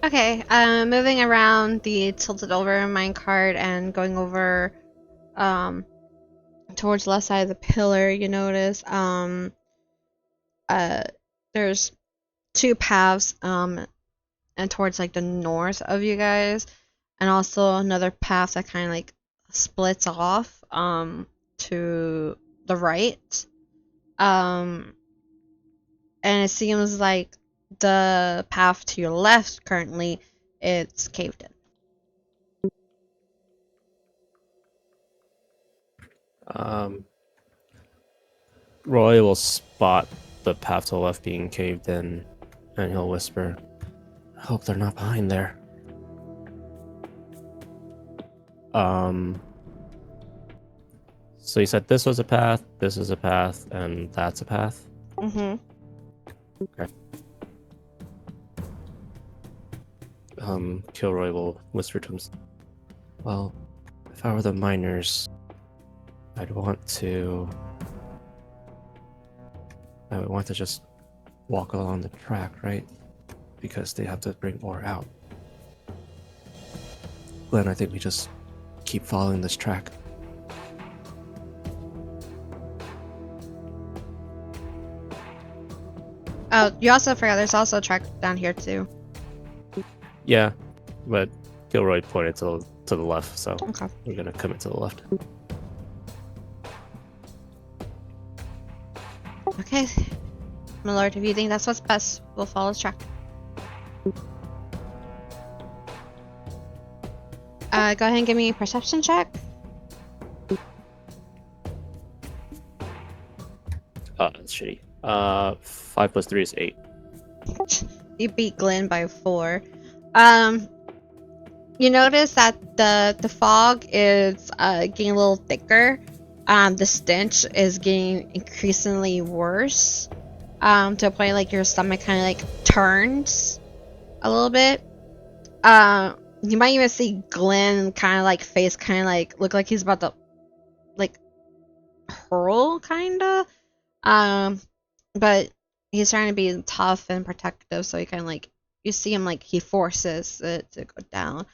Okay, moving around the tilted over minecart and going over towards the left side of the pillar, you notice there's two paths and towards like the north of you guys, and also another path that kind of like splits off to the right. And it seems like the path to your left currently it's caved in. Roy will spot the path to the left being caved in, and he'll whisper, I hope they're not behind there. So you said this was a path, this is a path, and that's a path? Mm-hmm. Okay. Kylroy will whisper to himself, well, if I were the miners, I would want to just walk along the track, right? Because they have to bring ore out. Glenn, I think we just keep following this track. Oh, you also forgot there's also a track down here too. Yeah, but Kylroy pointed to the left, so Okay. we're gonna commit to the left. Okay. My lord, if you think that's what's best, we'll follow the track. Go ahead and give me a perception check. That's shitty. 5 plus 3 is 8. You beat Glenn by 4. You notice that the fog is getting a little thicker. The stench is getting increasingly worse. To a point like your stomach kind of like turns a little bit. You might even see Glenn kind of like face kind of like look like he's about to like hurl kinda. But he's trying to be tough and protective, so he kind of like you see him like he forces it to go down.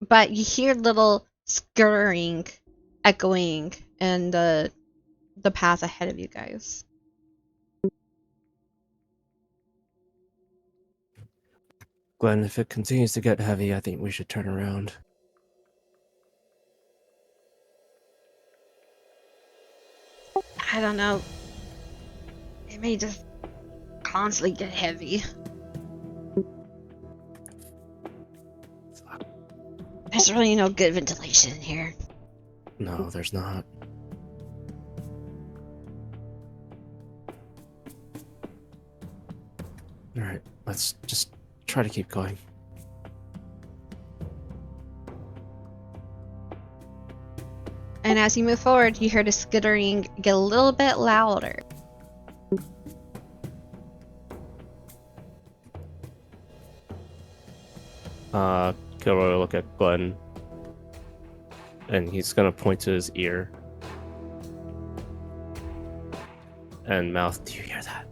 But you hear little skirring, echoing in the path ahead of you guys. Glenn, if it continues to get heavy, I think we should turn around. I don't know. It may just constantly get heavy. There's really no good ventilation in here. No, there's not. Alright, let's just try to keep going. And as you move forward, you hear the skittering get a little bit louder. Kylroy will look at Glenn, and he's gonna point to his ear and mouth, do you hear that?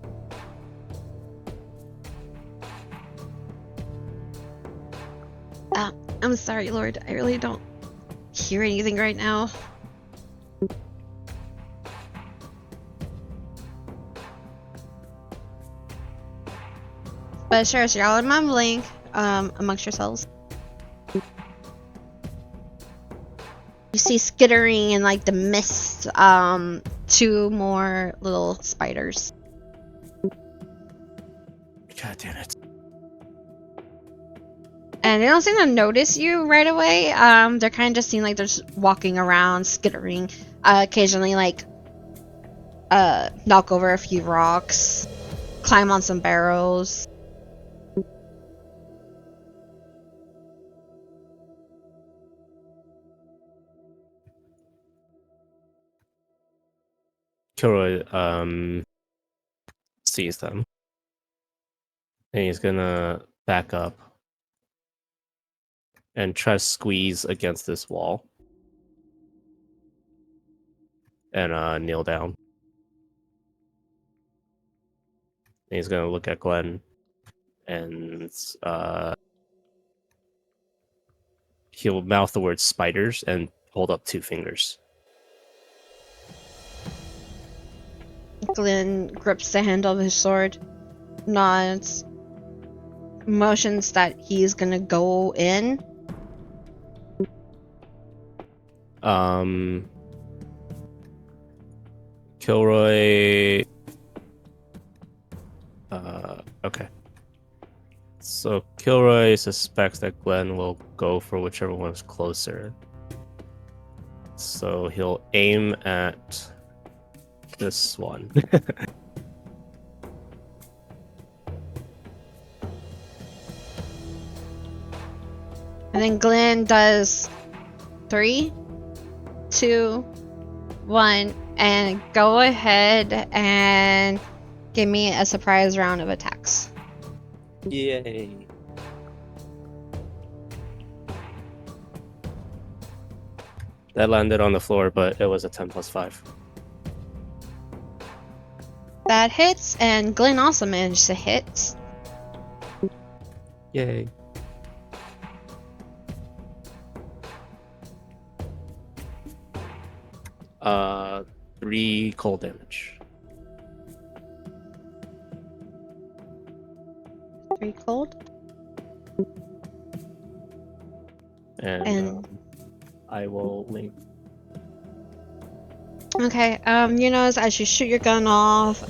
I'm sorry, Lord. I really don't hear anything right now. But sure, so y'all are mumbling amongst yourselves. You see skittering in like the mist, 2 more little spiders. God damn it. And they don't seem to notice you right away. They're kind of just seem like they're just walking around, skittering, occasionally like knock over a few rocks, climb on some barrels. Kylroy sees them, and he's gonna back up and try to squeeze against this wall and kneel down. And he's gonna look at Glenn, and he'll mouth the word spiders and hold up 2 fingers. Glenn grips the handle of his sword, nods, motions that he's gonna go in. Kylroy. Okay. So Kylroy suspects that Glenn will go for whichever one's closer. So he'll aim at this one. And then Glenn does 3, 2, 1, and go ahead and give me a surprise round of attacks. Yay. That landed on the floor, but it was a 10 plus 5. That hits, and Glenn also managed to hit. Yay. Uh, 3 cold damage. 3 cold. And I will link. Okay, you notice as you shoot your gun off,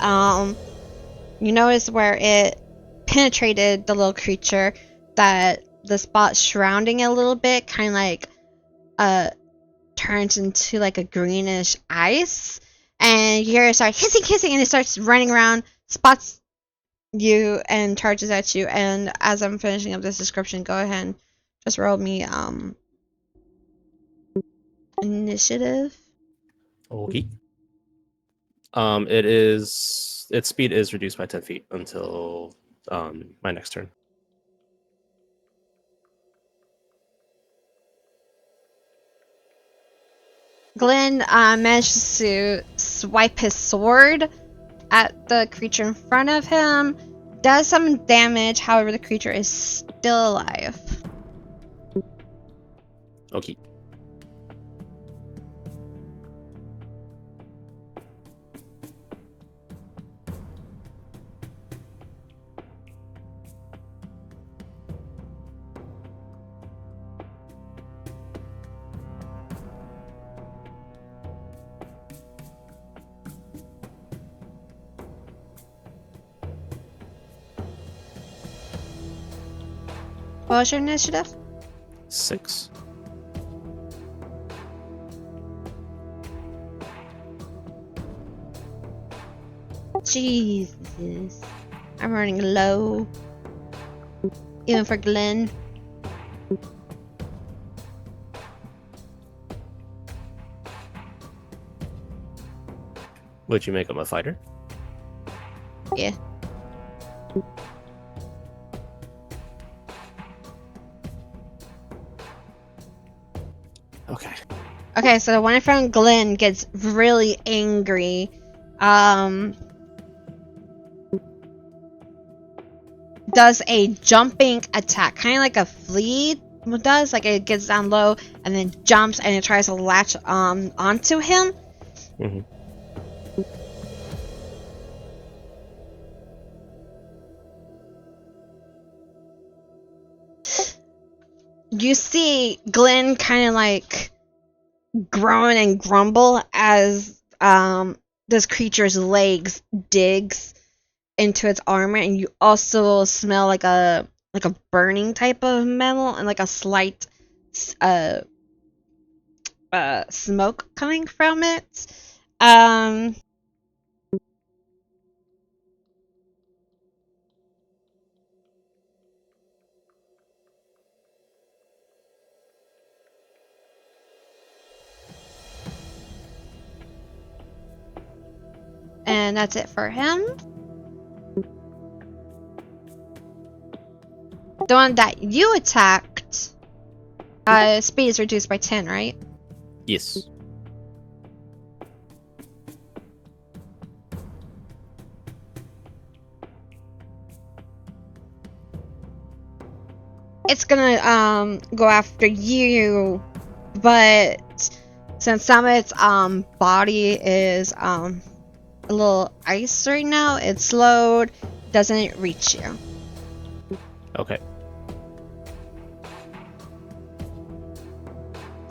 you notice where it penetrated the little creature, that the spot surrounding it a little bit kind of like turns into like a greenish ice, and you hear it start hissing, and it starts running around, spots you and charges at you. And as I'm finishing up this description, go ahead and just roll me initiative. Okay. Its speed is reduced by 10 feet until my next turn. Glenn manages to swipe his sword at the creature in front of him, does some damage, however the creature is still alive. Okay. What was your initiative? 6. Jesus. I'm running low. Even for Glenn. Would you make him a fighter? Yeah. Okay. Okay, so the one in front of Glenn gets really angry. Does a jumping attack, kind of like a flea does. Like it gets down low and then jumps and it tries to latch onto him. Mm-hmm. You see Glenn kind of like groan and grumble as this creature's legs digs into its armor, and you also smell like a burning type of metal and like a slight smoke coming from it. And that's it for him. The one that you attacked, speed is reduced by 10, right? Yes. It's gonna go after you, but since some of its body is a little ice right now, it's slowed, doesn't reach you. Okay.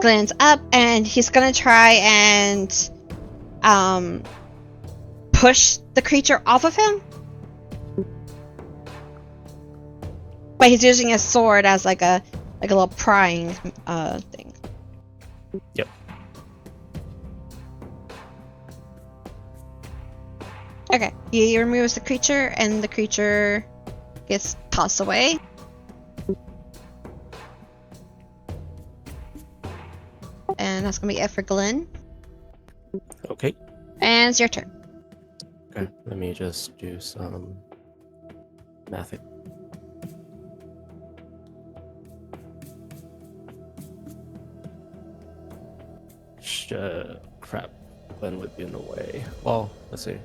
Glenn's up, and he's gonna try and push the creature off of him, but he's using his sword as like a little prying thing. Yep. Okay, he removes the creature, and the creature gets tossed away. And that's gonna be it for Glenn. Okay. And it's your turn. Okay. Let me just do some math. Crap. Glenn would be in the way. Well, let's see.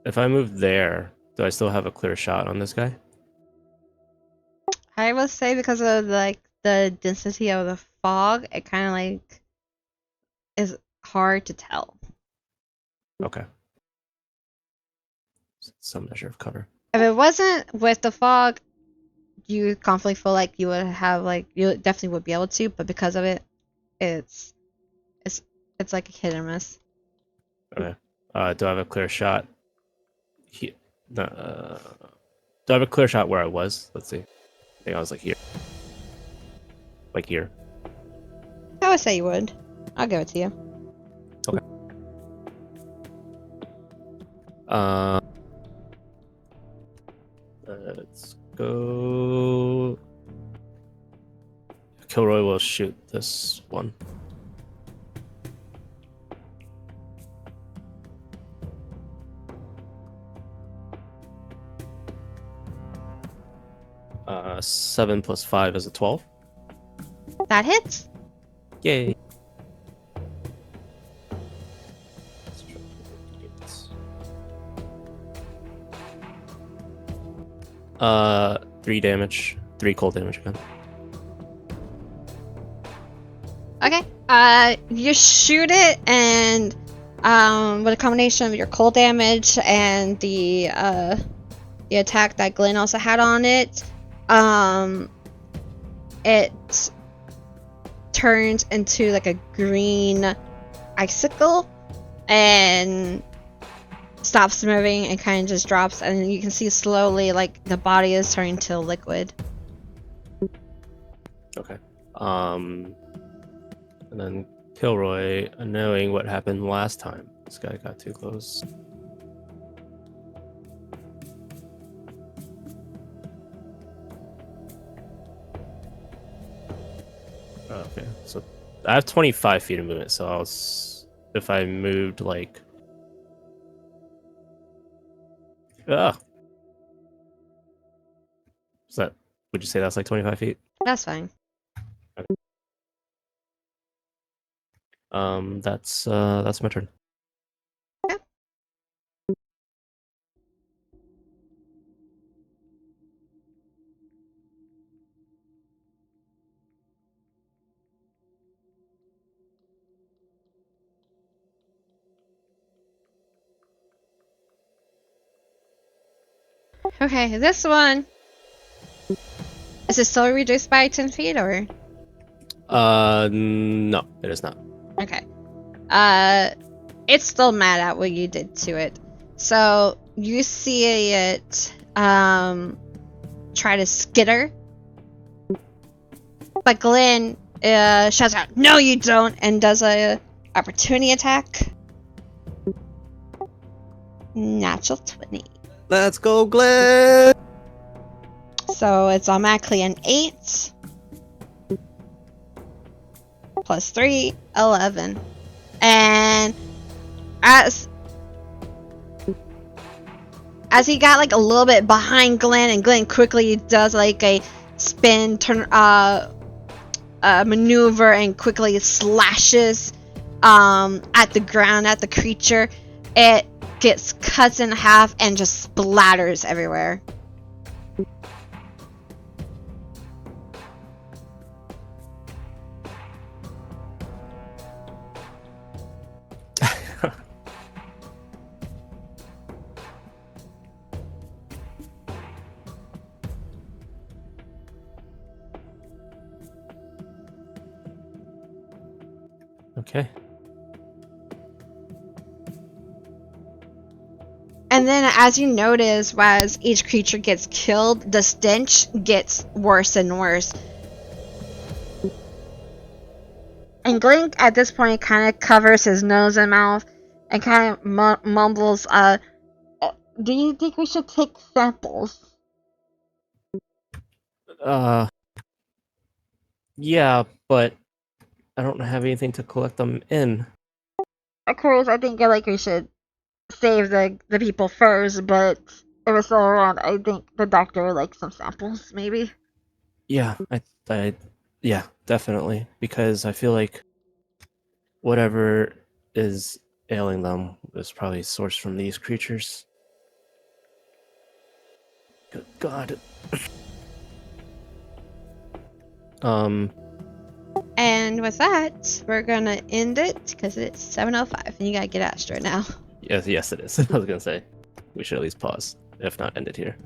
If I move there, do I still have a clear shot on this guy? I would say because of like the density of the fog, it kind of like is hard to tell. Okay. Some measure of cover. If it wasn't with the fog, you confidently feel like you would have like you definitely would be able to, but because of it, it's it's like a hit or miss. Okay. Do I have a clear shot? Do I have a clear shot where I was? Let's see. I think I was like here. Like here. I would say you would. I'll give it to you. Okay. Let's go. Kylroy will shoot this one. Uh, 7 plus 5 is a 12. That hits. Yay. 3 damage. 3 cold damage again. Okay. You shoot it, and with a combination of your cold damage and the attack that Glenn also had on it, it turns into like a green icicle and stops moving and kind of just drops, and you can see slowly like the body is turning to liquid. Okay. And then Kylroy, knowing what happened last time. This guy got too close. Okay, so I have 25 feet of movement, so if I moved like... would you say that's like 25 feet? That's fine. Okay. That's my turn. Okay. Okay, this one. Is it still reduced by 10 feet or? No, it is not. Okay. It's still mad at what you did to it. So you see it try to skitter. But Glenn shouts out, "No, you don't," and does a opportunity attack. Natural 20. Let's go, Glenn! So it's automatically an 8. Plus 3, 11. And as he got like a little bit behind Glenn, and Glenn quickly does like a spin, turn, maneuver, and quickly slashes at the ground, at the creature. It gets cut in half and just splatters everywhere. Okay. And then as you notice, as each creature gets killed, the stench gets worse and worse. And Glenn at this point kind of covers his nose and mouth and kind of mumbles, "Do you think we should take samples?" Yeah, but I don't have anything to collect them in. Of course, I think like we should save the people first, but if it's still around, I think the doctor would like some samples, maybe. Yeah, yeah, definitely. Because I feel like whatever is ailing them is probably sourced from these creatures. Good God. And with that, we're gonna end it because it's 7:05 and you gotta get Astra now. Yes, it is. I was gonna say we should at least pause, if not end it here.